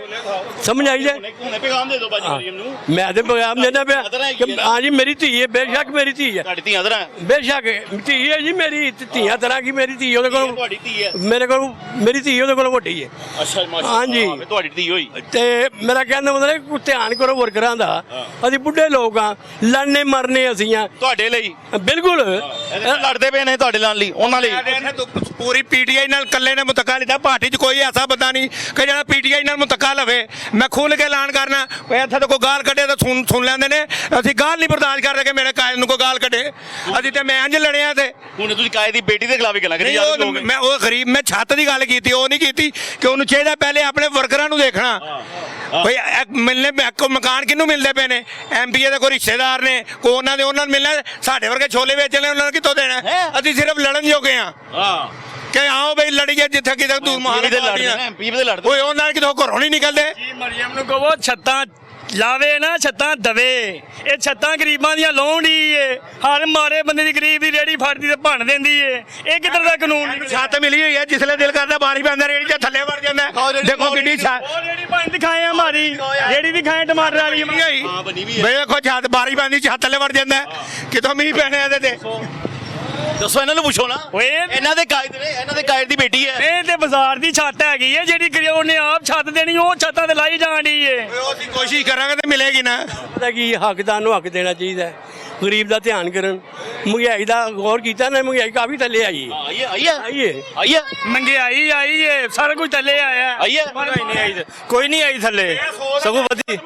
ਸਮਝ ਆਈ ਜੇ। ਪੈਗਾਮ ਦੇ ਦਿਓ ਬਾਜੀ ਮਰੀਮ ਨੂੰ। ਮੈਂ ਤੇ ਪੈਗਾਮ ਦੇਣਾ ਪਿਆ ਕਿ ਹਾਂ ਜੀ ਮੇਰੀ ਧੀ ਹੈ, ਬੇਸ਼ੱਕ ਮੇਰੀ ਧੀ ਹੈ। ਤੁਹਾਡੀ ਧੀਆਂ ਤਰ੍ਹਾਂ? ਬੇਸ਼ੱਕ ਧੀ ਹੈ ਜੀ ਮੇਰੀ। ਧੀਆਂ ਤਰ੍ਹਾਂ ਕੀ ਮੇਰੀ ਧੀ ਉਹਦੇ ਕੋਲ, ਤੁਹਾਡੀ ਧੀ ਹੈ ਮੇਰੇ ਕੋਲ, ਮੇਰੀ ਧੀ ਉਹਦੇ ਕੋਲ ਵੱਡੀ ਹੈ। ਅੱਛਾ, ਹਾਂਜੀ, ਤੁਹਾਡੀ ਧੀ ਹੋਈ। ਤੇ ਮੇਰਾ ਕਹਿਣ ਦਾ ਮਤਲਬ ਧਿਆਨ ਕਰੋ ਵਰਕਰਾਂ ਦਾ। ਅਸੀਂ ਬੁੱਢੇ ਲੋਕ ਆ, ਲੜਨੇ ਮਰਨੇ ਅਸੀਂ ਆ ਤੁਹਾਡੇ ਲਈ। ਬਿਲਕੁਲ ਲੜਦੇ ਪਏ ਨੇ ਤੁਹਾਡੇ ਨਾਲ ਲਈ, ਉਹਨਾਂ ਲਈ। ਪੂਰੀ ਪੀਟੀਆਈ ਨਾਲ ਇਕੱਲੇ ਨੇ ਮੁਤੱਕਾ ਲਿੱਤਾ। ਪਾਰਟੀ 'ਚ ਕੋਈ ਐਸਾ ਬੰਦਾ ਨਹੀਂ ਕਿ ਜਿਹੜਾ ਪੀਟੀਆਈ ਨਾਲ ਮੁਤੱਕਾ ਲਵੇ। ਮੈਂ ਖੁੱਲ੍ਹ ਕੇ ਐਲਾਨ ਕਰਨਾ, ਇੱਥੇ ਤਾਂ ਕੋਈ ਗਾਲ ਕੱਢੇ ਤਾਂ ਸੁਣ ਲੈਂਦੇ ਨੇ। ਅਸੀਂ ਗਾਲ ਨਹੀਂ ਬਰਦਾਸ਼ਤ ਕਰਦੇ ਕਿ ਮੇਰੇ ਕਾਇਦ ਨੂੰ ਕੋਈ ਗਾਲ ਕੱਢੇ। ਅਸੀਂ ਤੇ ਮੈਂ ਇੰਝ ਲੜਿਆ। ਤੇ ਹੁਣ ਤੁਸੀਂ ਕਾਇਦ ਦੀ ਬੇਟੀ ਦੇ ਖਿਲਾਫ ਹੀ ਗੱਲਾਂ ਕਰੀ ਜਾ ਰਹੇ ਹੋ। ਮੈਂ ਉਹ ਗਰੀਬ, ਮੈਂ ਛੱਤ ਦੀ ਗੱਲ ਕੀਤੀ, ਉਹ ਨਹੀਂ ਕੀਤੀ ਕਿ ਉਹਨੂੰ ਚਾਹੀਦਾ ਪਹਿਲੇ ਆਪਣੇ ਵਰਕਰਾਂ ਨੂੰ ਦੇਖਣਾ। ਭਈ ਮਿਲਨੇ ਮਕਾਨ ਕਿਹਨੂੰ ਮਿਲਦੇ ਪਏ ਨੇ? ਐਮਪੀਏ ਦੇ ਕੋਈ ਰਿਸ਼ਤੇਦਾਰ ਨੇ, ਕੋਈ ਉਹਨਾਂ ਨੂੰ ਮਿਲਣਾ। ਸਾਡੇ ਵਰਗੇ ਛੋਲੇ ਵੇਚਣੇ, ਉਹਨਾਂ ਨੂੰ ਕਿੱਥੋਂ ਦੇਣਾ? ਅਸੀਂ ਸਿਰਫ ਲੜਨ ਜੋਗੇ ਹਾਂ ਕਿ ਆਓ ਬਈ ਲੜੀਏ ਜਿੱਥੇ ਕਿਤੇ ਤੂੰ ਮਾਰੇ ਦੇ ਲੜਦੇ। ਓਏ ਉਹਨਾਂ ਨੇ ਕਿਥੋਂ ਘਰੋਂ ਨਹੀਂ ਨਿਕਲਦੇ। ਜੀ ਮਰੀਮ ਨੂੰ ਕਹੋ ਛੱਤਾਂ ਲਾਵੇ ਨਾ, ਛੱਤਾਂ ਦਵੇ। ਇਹ ਛੱਤਾਂ ਗਰੀਬਾਂ ਦੀਆਂ ਲਾਉਣ ਦੀ ਏ। ਹਰ ਮਾਰੇ ਬੰਦੇ ਦੀ ਗਰੀਬ ਦੀ ਰੇੜੀ ਫੜਦੀ ਤੇ ਭੰਨ ਦਿੰਦੀ ਏ। ਇਹ ਕਿੱਧਰ ਦਾ ਕਾਨੂੰਨ? ਛੱਤ ਮਿਲੀ ਹੋਈ ਹੈ, ਜਿਸਲੇ ਦਿਲ ਕਰਦਾ ਬਾਰੀ ਪੈਂਦਾ ਰੇੜੀ 'ਚ ਥੱਲੇ ਵੜ ਜਾਂਦਾ। ਦੇਖੋ ਕਿੱਡੀ ਛੱਤ। ਉਹ ਰੇੜੀ ਭੰਨ ਦਿਖਾਏ ਆ ਮਾਰੀ, ਰੇੜੀ ਦਿਖਾਏ ਟਮਾਟਰ ਵਾਲੀ ਹੋਈ। ਬਈ ਦੇਖੋ ਛੱਤ ਬਾਰੀ ਪੈਂਦੀ, ਛੱਤ ਥੱਲੇ ਵੜ ਜਾਂਦਾ। ਕਿਤੋਂ ਮੀਂਹ ਪੈਣੇ ਇਹਦੇ ਤੇ? ਦੱਸੋ ਇਹਨਾਂ ਨੂੰ ਪੁੱਛੋ ਨਾ। ਓਏ ਇਹਨਾਂ ਦੇ ਕਾਇਦ ਨੇ, ਇਹਨਾਂ ਦੇ ਕਾਇਦ ਦੀ ਬੇਟੀ ਹੈ। ਇਹ ਤੇ ਬਾਜ਼ਾਰ ਦੀ ਛੱਤ ਹੈਗੀ ਹੈ, ਜਿਹੜੀ ਉਹਨੇ ਆਪ ਛੱਤ ਦੇਣੀ, ਉਹ ਛੱਤਾਂ ਤੇ ਲਾਈ ਜਾਣ ਦੀ ਏ। ਅਸੀਂ ਕੋਸ਼ਿਸ਼ ਕਰਾਂਗੇ ਤੇ ਮਿਲੇਗੀ ਨਾ। ਪਤਾ ਕੀ ਹੱਕਦਾਰ ਨੂੰ ਹੱਕ ਦੇਣਾ ਚਾਹੀਦਾ, ਗਰੀਬ ਦਾ ਧਿਆਨ ਕਰਨ। ਮਹਿੰਗਾਈ ਦਾ ਗੌਰ ਕੀਤਾ ਨਾ, ਮਹਿੰਗਾਈ ਕਾਫੀ ਥੱਲੇ ਆਈ ਹੈ। ਮਹਿੰਗਾਈ ਆਈ ਹੈ, ਸਾਰਾ ਕੁਝ ਥੱਲੇ ਆਇਆ। ਕੋਈ ਨਹੀਂ ਆਈ ਥੱਲੇ, ਸਗੋਂ ਵਧੀ।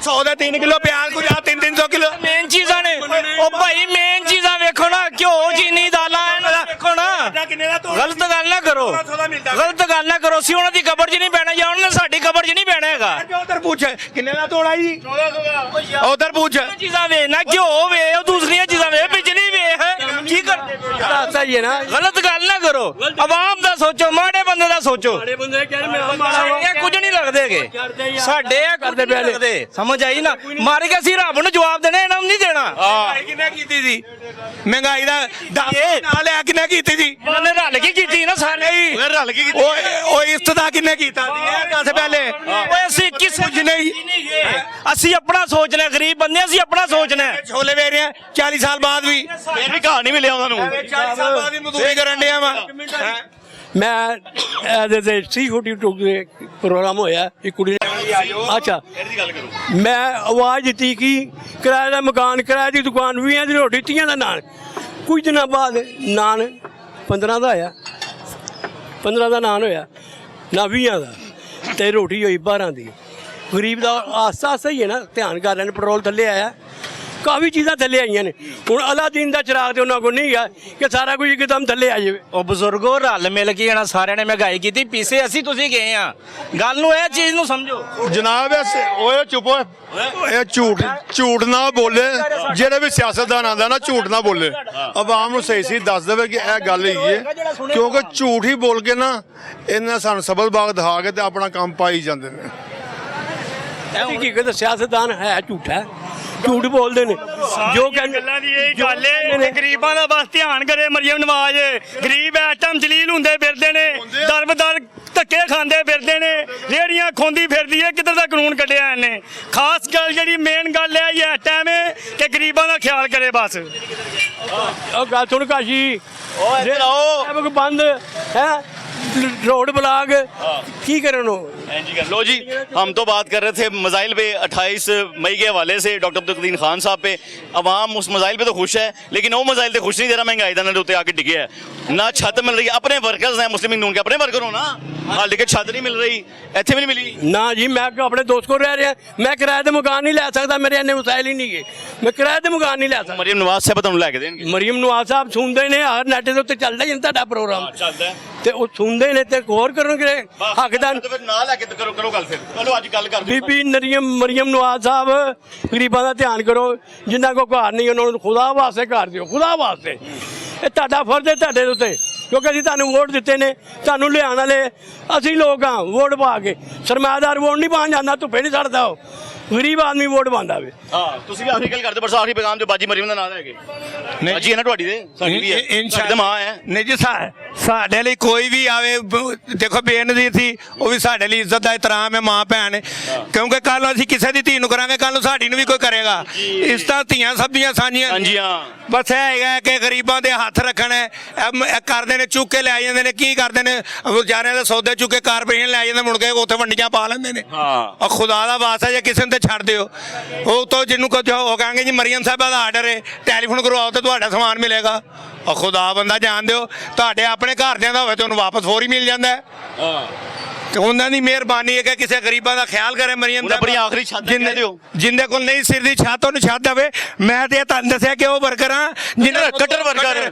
100 ਦਾ 3 ਕਿਲੋ ਪਿਆਜ਼, ਕੁਝ 300 ਕਿਲੋ ਮੇਨ ਚੀਜ਼ਾਂ ਨੇ। ਉਹ ਭਾਈ ਮੇਨ ਚੀਜ਼ਾਂ ਵੇਖੋ ਨਾ, ਘਿਓ, ਚੀਨੀ, ਦਾਲਾਂ, ਵੇਖੋ ਨਾ। ਗਲਤ ਗੱਲ ਨਾ ਕਰੋ, ਗਲਤ ਗੱਲ ਨਾ ਕਰੋ। ਅਸੀਂ ਉਹਨਾਂ ਦੀ ਕਬਰ 'ਚ ਨਹੀਂ ਪੈਣਾ, ਜਾਂ ਉਹਨਾਂ ਨੇ ਸਾਡੀ ਕਬਰ 'ਚ ਨਹੀਂ ਪੈਣਾ ਹੈਗਾ। ਉਧਰ ਪੁੱਛ ਕਿੰਨੇ ਦਾ ਤੋੜਾ ਜੀ? 1400 ਦਾ। ਉਧਰ ਪੁੱਛ। ਚੀਜ਼ਾਂ ਵੇ ਨਾ, ਘਿਓ ਵੇ, ਉਹ ਦੂਸਰੀਆਂ ਚੀਜ਼ਾਂ ਵੇ, ਬਿਜਲੀ ਵੇ। ਕੀ ਕਰਦੇ? ਗਲਤ ਗੱਲ ਨਾ ਕਰੋ। ਆਵਾਮ ਦਾ ਸੋਚੋ, ਮਾੜੇ ਬੰਦੇ ਦਾ ਸੋਚੋ। ਇਹ ਕੁਝ ਨਹੀਂ ਲੱਗਦੇ ਹੈਗੇ ਸਾਡੇ, ਇਹ ਕੁਝ ਨਹੀਂ ਲੱਗਦੇ। ਸਮਝ ਆਈ ਨਾ? ਮਾਰ ਕੇ ਅਸੀਂ ਰੱਬ ਨੂੰ ਜਵਾਬ ਦੇਣਾ, ਇਹਨਾਂ ਨੂੰ ਨਹੀਂ ਦੇਣਾ। ਕਿੰਨੇ ਕੀਤੀ ਸੀ ਮਹਿੰਗਾਈ ਦਾ? ਨਾਲ ਲਿਆ ਕਿੰਨੇ ਕੀਤੀ ਸੀ? ਉਹਨਾਂ ਨੇ ਰਲ ਕੇ ਕੀਤੀ ਨਾ ਸਾਰੇ ਹੀ। ਰਲ ਕੇ ਕੀਤੀ। ਓਏ ਇਸ ਦਾ ਕਿੰਨੇ ਕੀਤਾ ਸੀ? ਇਹ ਦੱਸ ਪਹਿਲੇ। ਓਏ ਅਸੀਂ ਕਿਸੇ ਨਹੀਂ, ਅਸੀਂ ਆਪਣਾ ਸੋਚਣਾ। ਗਰੀਬ ਬੰਦੇ ਅਸੀਂ ਆਪਣਾ ਸੋਚਣਾ। ਛੋਲੇ ਵੇਚ ਰਹੇ 40 ਸਾਲ ਬਾਅਦ ਵੀ, ਫਿਰ ਵੀ ਘਰ ਨਹੀਂ ਮਿਲਿਆ ਉਹਨਾਂ ਨੂੰ। 40 ਸਾਲ ਬਾਅਦ ਵੀ ਮਜ਼ਦੂਰੀ ਕਰਨ ਡਿਆ ਵਾ। ਮੈਂ ਇਹਦੇ ਤੇ 342 ਦੇ ਪ੍ਰੋਗਰਾਮ ਹੋਇਆ, ਇੱਕ ਕੁੜੀ ਨੇ। ਅੱਛਾ, ਮੈਂ ਆਵਾਜ਼ ਦਿੱਤੀ ਕਿ ਕਿਰਾਏ ਦਾ ਮਕਾਨ, ਕਿਰਾਏ ਦੀ ਦੁਕਾਨ, 20 ਦੀ ਰੋਟੀ, 30 ਦਾ ਨਾਨ। ਕੁਝ ਦਿਨਾਂ ਬਾਅਦ ਨਾਨ 15 ਦਾ ਹੋਇਆ, 15 ਦਾ ਨਾਨ ਹੋਇਆ ਨਾ 20 ਦਾ, ਤੇ ਰੋਟੀ ਹੋਈ 12 ਦੀ। ਗਰੀਬ ਦਾ ਆਸਤਾ ਆਸਤਾ ਹੀ ਹੈ ਨਾ, ਧਿਆਨ ਕਰ ਲੈਣ। ਪੈਟਰੋਲ ਥੱਲੇ ਆਇਆ, ਕਾਫੀ ਚੀਜ਼ਾਂ ਥੱਲੇ ਆਈਆਂ ਨੇ। ਹੁਣ ਅਲਾਦੀਨ ਦਾ ਚਿਰਾਗ ਤੇ ਉਹਨਾਂ ਕੋਲ ਨਹੀਂ ਹੈ ਕਿ ਸਾਰਾ ਕੁਝ ਇੱਕਦਮ ਥੱਲੇ ਆ ਜਾਵੇ। ਉਹ ਬਜ਼ੁਰਗੋ ਰਲ ਮਿਲ ਕੇ ਇਹਨਾਂ ਸਾਰਿਆਂ ਨੇ ਮਹਿੰਗਾਈ ਕੀਤੀ, ਪੀਸੇ ਅਸੀਂ ਤੁਸੀਂ ਗਏ ਆ। ਗੱਲ ਨੂੰ ਇਹ ਚੀਜ਼ ਨੂੰ ਸਮਝੋ ਜਨਾਬ। ਓਏ ਚੁੱਪ ਓਏ, ਇਹ ਝੂਠ ਨਾ ਬੋਲੇ। ਜਿਹੜੇ ਵੀ ਸਿਆਸਤਦਾਨ ਆਉਂਦਾ ਨਾ ਝੂਠ ਨਾ ਬੋਲੇ, ਆਵਾਮ ਨੂੰ ਸਹੀ ਸਹੀ ਦੱਸ ਦੇਵੇ ਕਿ ਇਹ ਗੱਲ ਹੈਗੀ ਹੈ, ਕਿਉਂਕਿ ਝੂਠ ਹੀ ਬੋਲ ਕੇ ਨਾ ਇਹਨਾਂ ਸਾਨੂੰ ਸਬਜ਼ ਬਾਗ ਦਿਖਾ ਕੇ ਤੇ ਆਪਣਾ ਕੰਮ ਪਾਈ ਜਾਂਦੇ ਨੇ। ਹਕੀਕਤ ਸਿਆਸਤਦਾਨ ਹੈ ਝੂਠਾ, ਝੂਠ ਬੋਲਦੇ ਨੇ ਜੋ ਕਹਿੰਦੇ। ਗੱਲਾਂ ਦੀ ਇਹ ਗੱਲ ਹੈ, ਗਰੀਬਾਂ ਦਾ ਬਸ ਧਿਆਨ ਕਰੇ ਮਰੀਮ ਨਵਾਜ਼। ਗਰੀਬ ਐਟਮ ਜਲੀਲ ਹੁੰਦੇ ਫਿਰਦੇ ਨੇ, ਦਰਬਦਰ ਧੱਕੇ ਖਾਂਦੇ ਫਿਰਦੇ ਨੇ, ਰੇੜੀਆਂ ਖੋਂਦੀ ਫਿਰਦੀ ਹੈ। ਕਿੱਧਰ ਦਾ ਕਾਨੂੰਨ ਕੱਢਿਆ ਇਹਨੇ? ਖਾਸ ਗੱਲ ਜਿਹੜੀ ਮੇਨ ਗੱਲ ਹੈ ਇਹ ਟਾਈਮ ਹੈ ਕਿ ਗਰੀਬਾਂ ਦਾ ਖਿਆਲ ਕਰੇ ਬਸ। ਉਹ ਗੱਲ ਸੁਣ ਕਾਸ਼ੀ, ਬੰਦ ਹੈ रोड ब्लॉक की करें। लो जी, हम तो बात कर रहे थे मज़ाइल पे 28 मई के हवाले से डॉक्टर अब्दुल खान साहब पे। अवाम उस मज़ाइल पे तो खुश है, लेकिन वो मज़ाइल तो खुश नहीं दे रहा। महंगाई का उत्ते आके टिके है ना, छत मिल रही है। अपने वर्कर्स हैं मुस्लिम यूनियन के, अपने वर्कर हो ना, हाल लेकिन छत नहीं मिल रही, इतने भी नहीं मिली ना जी। मैं अपने दोस्त को रह रहा, मैं किराए के मकान नहीं लै सकता, मेरे इन्ने मसाइल ही नहीं गए, मैं किराए के मकान नहीं लै सकता। मरीम नवाज साहब तुहानू लैके देणगे? मरीम नवाज साहब सुनते ने, हर नैट के उत्ते चलदा ही तुहाडा प्रोग्राम चलदा है ते ਉਹ ਸੁਣਦੇ ਨੇ ਤੇ ਹੋਰ ਕਰਨਗੇ ਹੱਕਦਾਰ। ਨਾ ਲੈ ਕੇ ਕਰੋ ਗੱਲ ਫਿਰ। ਚਲੋ ਅੱਜ ਗੱਲ ਕਰਦੇ। ਬੀਬੀ ਮਰੀਮ ਨਵਾਜ਼ ਸਾਹਿਬ, ਗਰੀਬਾਂ ਦਾ ਧਿਆਨ ਕਰੋ। ਜਿਨ੍ਹਾਂ ਕੋ ਘਰ ਨਹੀਂ ਉਹਨਾਂ ਨੂੰ ਖੁਦਾ ਵਾਸਤੇ ਘਰ ਦਿਓ, ਖੁਦਾ ਵਾਸਤੇ। ਇਹ ਤੁਹਾਡਾ ਫਰਜ਼ ਹੈ ਤੁਹਾਡੇ ਉੱਤੇ, ਕਿਉਂਕਿ ਅਸੀਂ ਤੁਹਾਨੂੰ ਵੋਟ ਦਿੱਤੇ ਨੇ। ਤੁਹਾਨੂੰ ਲਿਆਉਣ ਵਾਲੇ ਅਸੀਂ ਲੋਕ ਹਾਂ ਵੋਟ ਪਾ ਕੇ। ਸਰਮਾਇਦਾਰ ਵੋਟ ਨਹੀਂ ਪਾਉਣ ਜਾਂਦਾ, ਧੁੱਪੇ ਨਹੀਂ ਛੱਡਦਾ, ਉਹ ਗਰੀਬ ਆਦਮੀ ਵੋਟ ਪਾਉਂਦਾ ਵੇ। ਹਾਂ, ਤੁਸੀਂ ਵੀ ਆਖਰੀ ਗੱਲ ਕਰਦੇ, ਪਰ ਆਖਰੀ ਪੈਗਾਮ ਜੋ ਬਾਜੀ ਮਰੀਮ ਦਾ ਨਾਮ ਲੈ ਕੇ ਬਾਜੀ ਹੈ ਨਾ ਤੁਹਾਡੀ ਤੇ ਸਾਡੀ ਵੀ ਹੈ, ਸਾਡੀ ਮਾਂ ਹੈ। ਨਹੀਂ ਜੀ, ਸਾਡੇ ਲਈ ਕੋਈ ਵੀ ਆਵੇ, ਦੇਖੋ ਬੇਨਜ਼ੀਰ ਸੀ, ਉਹ ਵੀ ਸਾਡੇ ਲਈ ਇੱਜ਼ਤ ਦਾ ਇਤਰਾਮ ਹੈ, ਮਾਂ ਭੈਣ ਹੈ। ਕਿਉਂਕਿ ਕੱਲ ਨੂੰ ਅਸੀਂ ਕਿਸੇ ਦੀ ਧੀ ਨੂੰ ਕਰਾਂਗੇ, ਕੱਲ ਨੂੰ ਸਾਡੀ ਨੂੰ ਵੀ ਕੋਈ ਕਰੇਗਾ। ਇਸ ਤਰ੍ਹਾਂ ਧੀਆਂ ਸਭ ਦੀਆਂ ਸਾਂਝੀਆਂ। ਬਸ ਇਹ ਹੈਗਾ ਕਿ ਗਰੀਬਾਂ ਦੇ ਹੱਥ ਰੱਖਣ ਕਰਦੇ ਨੇ, ਚੁੱਕ ਕੇ ਲੈ ਜਾਂਦੇ ਨੇ। ਕੀ ਕਰਦੇ ਨੇ ਵਿਚਾਰਿਆਂ ਦੇ ਸੌਦੇ ਚੁੱਕ ਕੇ ਕਾਰਪੋਰੇਸ਼ਨ ਲੈ ਜਾਂਦੇ, ਮੁੜ ਕੇ ਉੱਥੇ ਵੰਡੀਆਂ ਪਾ ਲੈਂਦੇ ਨੇ। ਔਰ ਖੁਦਾ ਦਾ ਵਾਸਤਾ ਜੇ ਕਿਸੇ ਨੂੰ ਤੇ ਛੱਡ ਦਿਓ, ਉਹ ਤੋਂ ਜਿਹਨੂੰ ਕੁਝ ਉਹ ਕਹਾਂਗੇ ਜੀ ਮਰੀਮ ਸਾਹਿਬਾ ਦਾ ਆਰਡਰ ਹੈ, ਟੈਲੀਫੋਨ ਕਰਵਾਓ ਤੇ ਤੁਹਾਡਾ ਸਮਾਨ ਮਿਲੇਗਾ। ਔਰ ਖੁਦਾ ਬੰਦਾ ਜਾਣ ਦਿਓ, ਤੁਹਾਡੇ ਆਪਣੇ ਘਰਦਿਆਂ ਦਾ ਹੋਵੇ ਤੇ ਉਹਨੂੰ ਵਾਪਸ ਫੌਰੀ ਮਿਲ ਜਾਂਦਾ ਹੈ। ਤੇ ਉਹਨਾਂ ਦੀ ਮਿਹਰਬਾਨੀ ਹੈ ਕਿ ਕਿਸੇ ਗਰੀਬਾਂ ਦਾ ਖਿਆਲ ਕਰੇ। ਮਰੀਮ ਆਪਣੀ ਆਖਰੀ ਛੱਤ ਦੇ ਦਿਓ, ਜਿੰਦੇ ਕੋਲ ਨਹੀਂ ਸਿਰ ਦੀ ਛੱਤ ਉਹਨੂੰ ਛੱਤ ਦੇਵੇ। ਮੈਂ ਤੇ ਤੁਹਾਨੂੰ ਦੱਸਿਆ ਕਿ ਉਹ ਵਰਕਰ ਆ ਜਿਹਨਾਂ ਕਟਰ ਵਰਕਰ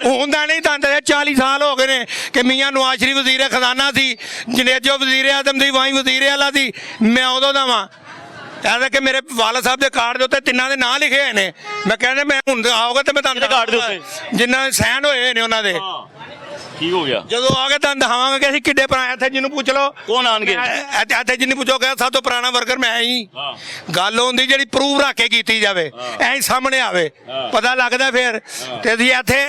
ਹੁੰਦਾ ਨਹੀਂ। ਤੁਹਾਨੂੰ ਦੱਸਿਆ 40 ਸਾਲ ਹੋ ਗਏ ਨੇ ਕਿ ਮੀਆਂ ਨਵਾਜ਼ ਸ਼ਰੀਫ ਵਜ਼ੀਰ ਖਜ਼ਾਨਾ ਸੀ, ਜਨੇਜੋ ਵਜ਼ੀਰ ਆਜ਼ਮ ਸੀ, ਵਾਈ ਵਜ਼ੀਰ ਆਲਾ ਸੀ। ਮੈਂ ਉਦੋਂ ਦਾ ਵਾਂ। ਐਵੇਂ ਕਿ ਮੇਰੇ ਵਾਲਾ ਸਾਹਿਬ ਦੇ ਕਾਰਡ ਦੇ ਉੱਤੇ ਤਿੰਨਾਂ ਦੇ ਨਾਂ ਲਿਖੇ ਹੋਏ ਨੇ। ਮੈਂ ਕਹਿੰਦਾ ਮੈਂ ਹੁਣ ਆਊਗਾ ਤੇ ਮੈਂ ਤੁਹਾਨੂੰ ਕਾਰਡ ਦੇ ਉੱਤੇ ਜਿੰਨਾ ਸਾਈਨ ਹੋਏ ਨੇ ਉਹਨਾਂ ਦੇ ਕੀ ਹੋ ਗਿਆ। ਜਦੋਂ ਆ ਕੇ ਤੁਹਾਨੂੰ ਦਿਖਾਵਾਂਗੇ ਕਿ ਅਸੀਂ ਕਿੱਡੇ ਪੁਰਾਣੇ। ਇੱਥੇ ਜਿਹਨੂੰ ਪੁੱਛ ਲਓ ਕੌਣ ਆਣਗੇ, ਇੱਥੇ ਜਿਹਨੂੰ ਪੁੱਛੋਗੇ ਸਭ ਤੋਂ ਪੁਰਾਣਾ ਵਰਕਰ ਮੈਂ ਹੀ। ਗੱਲ ਹੁੰਦੀ ਜਿਹੜੀ ਪ੍ਰੂਵ ਰੱਖ ਕੇ ਕੀਤੀ ਜਾਵੇ, ਐਂ ਸਾਹਮਣੇ ਆਵੇ, ਪਤਾ ਲੱਗਦਾ ਫਿਰ। ਤੇ ਅਸੀਂ ਇੱਥੇ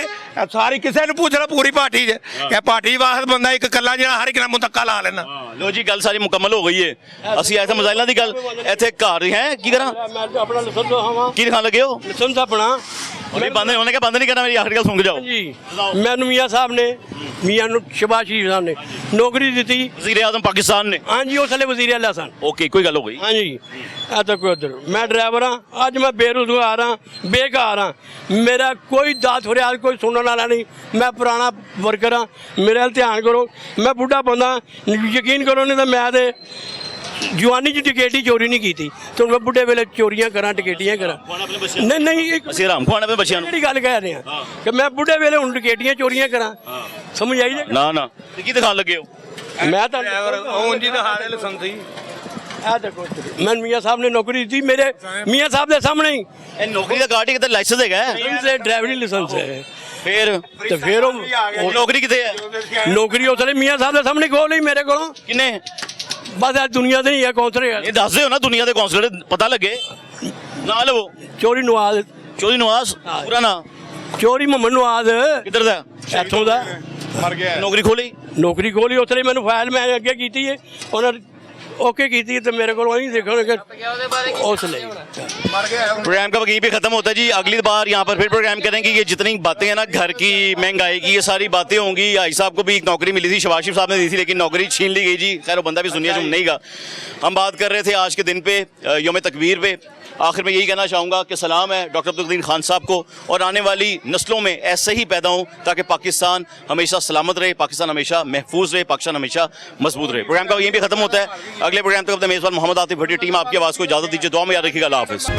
ਸਾਰੀ ਕਿਸੇ ਨੂੰ ਪੁੱਛ ਲਓ ਪੂਰੀ ਪਾਰਟੀ 'ਚ, ਕਿ ਪਾਰਟੀ ਵਾਸਤੇ ਬੰਦਾ ਇੱਕ ਇਕੱਲਾ ਜਿਹੜਾ ਹਰ ਇੱਕ ਨਾਲ ਮੁਤੱਕਾ ਲਾ ਲੈਣਾ। ਲੋ ਜੀ, ਗੱਲ ਸਾਰੀ ਮੁਕੰਮਲ ਹੋ ਗਈ ਹੈ। ਅਸੀਂ ਇੱਥੇ ਮਜ਼ਾਇਲਾਂ ਦੀ ਗੱਲ ਇੱਥੇ ਘਰ ਹੀ ਹੈ। ਕੀ ਕਰਾਂ, ਆਪਣਾ ਲਸਣ ਦਿਖਾਵਾਂ। ਕੀ ਦਿਖਾਣ ਲੱਗੇ ਹੋ? ਲਸਣ ਆਪਣਾ ਉਹਨੇ ਕਿਹਾ ਬੰਦ ਨਹੀਂ ਕਰਨਾ। ਮੇਰੀ ਆਖਰੀ ਗੱਲ ਸੁਣ ਕੇ ਜਾਓ ਜੀ। ਮੈਨੂੰ ਮੀਆਂ ਸਾਹਿਬ ਨੇ, ਮੀਆਂ ਨੂੰ ਸ਼ਬਾਜ਼ ਸ਼ਰੀਫ ਸਾਹਿਬ ਨੇ ਨੌਕਰੀ ਦਿੱਤੀ, ਵਜ਼ੀਰ ਆਜ਼ਮ ਪਾਕਿਸਤਾਨ ਨੇ। ਹਾਂਜੀ, ਉਸ ਵੇਲੇ ਵਜ਼ੀਰ ਆਲਾ ਸਨ। ਓਕੇ, ਕੋਈ ਗੱਲ ਹੋ ਗਈ। ਹਾਂਜੀ, ਇਹ ਤਾਂ ਕੋਈ ਉੱਧਰ। ਮੈਂ ਡਰਾਈਵਰ ਹਾਂ, ਅੱਜ ਮੈਂ ਬੇਰੁਜ਼ਗਾਰ ਹਾਂ, ਬੇਕਾਰ ਹਾਂ। ਮੇਰਾ ਕੋਈ ਦਾਤ ਫਰਿਆਦ ਕੋਈ ਸੁਣਨ ਵਾਲਾ ਨਹੀਂ। ਮੈਂ ਪੁਰਾਣਾ ਵਰਕਰ ਹਾਂ, ਮੇਰੇ ਵੱਲ ਧਿਆਨ ਕਰੋ। ਮੈਂ ਬੁੱਢਾ ਬੰਦਾ, ਯਕੀਨ ਕਰੋ, ਨਹੀਂ ਤਾਂ ਮੈਂ ਤੇ ਜਵਾਨੀ 'ਚ ਟਿਕੇਟੀ ਚੋਰੀ ਨਹੀਂ ਕੀਤੀ, ਤੇ ਹੁਣ ਮੈਂ ਬੁੱਢੇ ਵੇਲੇ ਚੋਰੀਆਂ ਕਰਾਂ, ਟਿਕੇਟੀਆਂ ਕਰਾਂ। ਨਹੀਂ, ਅਸੀਂ ਆਰਾਮ ਖਵਾਉਣਾ ਆਪਣੇ ਬੱਚਿਆਂ ਨੂੰ। ਕਿਹੜੀ ਗੱਲ ਕਹਿ ਰਹੇ ਆ ਕਿ ਮੈਂ ਬੁੱਢੇ ਵੇਲੇ ਹੁਣ ਟਿਕੇਟੀਆਂ ਚੋਰੀਆਂ ਕਰਾਂ? ਸਮਝ ਆਈ ਨਾ ਨਾ। ਕੀ ਦਿਖਾਣ ਲੱਗੇ ਹੋ? ਮੈਂ ਤਾਂ ਉਂਝ ਦਾ ਹਾਲ ਲਾਇਸੈਂਸ ਸੀ। ਇਹ ਦੇਖੋ, ਮੈਨੂੰ ਮੀਆਂ ਸਾਹਿਬ ਨੇ ਨੌਕਰੀ ਦਿੱਤੀ, ਮੇਰੇ ਮੀਆਂ ਸਾਹਿਬ ਦੇ ਸਾਹਮਣੇ ਹੀ। ਇਹ ਨੌਕਰੀ ਦਾ ਕਾਰਡ ਹੀ ਕਿਤੇ ਲਾਇਸੈਂਸ ਹੈਗਾ? ਡਰਾਈਵਿੰਗ ਲਾਇਸੈਂਸ ਹੈ। ਫਿਰ ਉਹ ਨੌਕਰੀ ਕਿਤੇ ਹੈ? ਨੌਕਰੀ ਉਸ ਵੇਲੇ ਮੀਆਂ ਸਾਹਿਬ ਦੇ ਸਾਹਮਣੇ ਖੋਲ ਲਈ ਮੇਰੇ ਕੋਲੋਂ। ਕਿੰਨੇ? ਬਸ ਅੱਜ ਦੁਨੀਆ ਦੇ ਹੀ ਹੈ ਕੌਂਸਲਰ। ਇਹ ਦੱਸ ਦਿਓ ਨਾ, ਦੁਨੀਆ ਦੇ ਕੌਂਸਲਰ ਪਤਾ ਲੱਗੇ ਨਾ। ਲਵੋ ਚੋਰੀ ਨਵਾਜ਼, ਚੋਰੀ ਨਵਾਜ਼ ਪੂਰਾ ਨਾਂ? ਚੋਰੀ ਮੁਹੰਮਦ ਨਵਾਜ਼। ਕਿੱਧਰ ਦਾ? ਇੱਥੋਂ ਦਾ। ਮਰ ਗਿਆ। ਨੌਕਰੀ ਖੋਲੀ ਉਸ ਲਈ ਮੈਨੂੰ ਫਾਈਲ ਮੈਂ ਅੱਗੇ ਕੀਤੀ ਹੈ, ਉਹਨਾਂ ओके की थी, तो मेरे को वही देखो प्रोग्राम का वहीं पे खत्म होता है जी। अगली बार यहाँ पर फिर प्रोग्राम करेंगे। ये जितनी बातें हैं ना, घर की महंगाई की, ये सारी बातें होंगी। आई साहब को भी एक नौकरी मिली थी, शबाज शरीफ साहब ने दी थी, लेकिन नौकरी छीन ली गई जी। खैर वो बंदा भी सुनिए जो नहीं गा। हम बात कर रहे थे आज के दिन पे, यौम तकबीर पे। آخر میں یہی کہنا چاہوں گا کہ سلام ہے ڈاکٹر عبدالقدیر خان صاحب کو، اور آنے والی نسلوں میں ایسے ہی پیدا ہوں تاکہ پاکستان ہمیشہ سلامت رہے، پاکستان ہمیشہ محفوظ رہے، پاکستان ہمیشہ مضبوط رہے۔ پروگرام کا یہیں بھی ختم ہوتا ہے، اگلے پروگرام تک اپنے میزبان محمد عاطف بھٹی ٹیم آپ کی آواز کو اجازت دیجیے، دعا میں یاد رکھیے گا، اللہ حافظ۔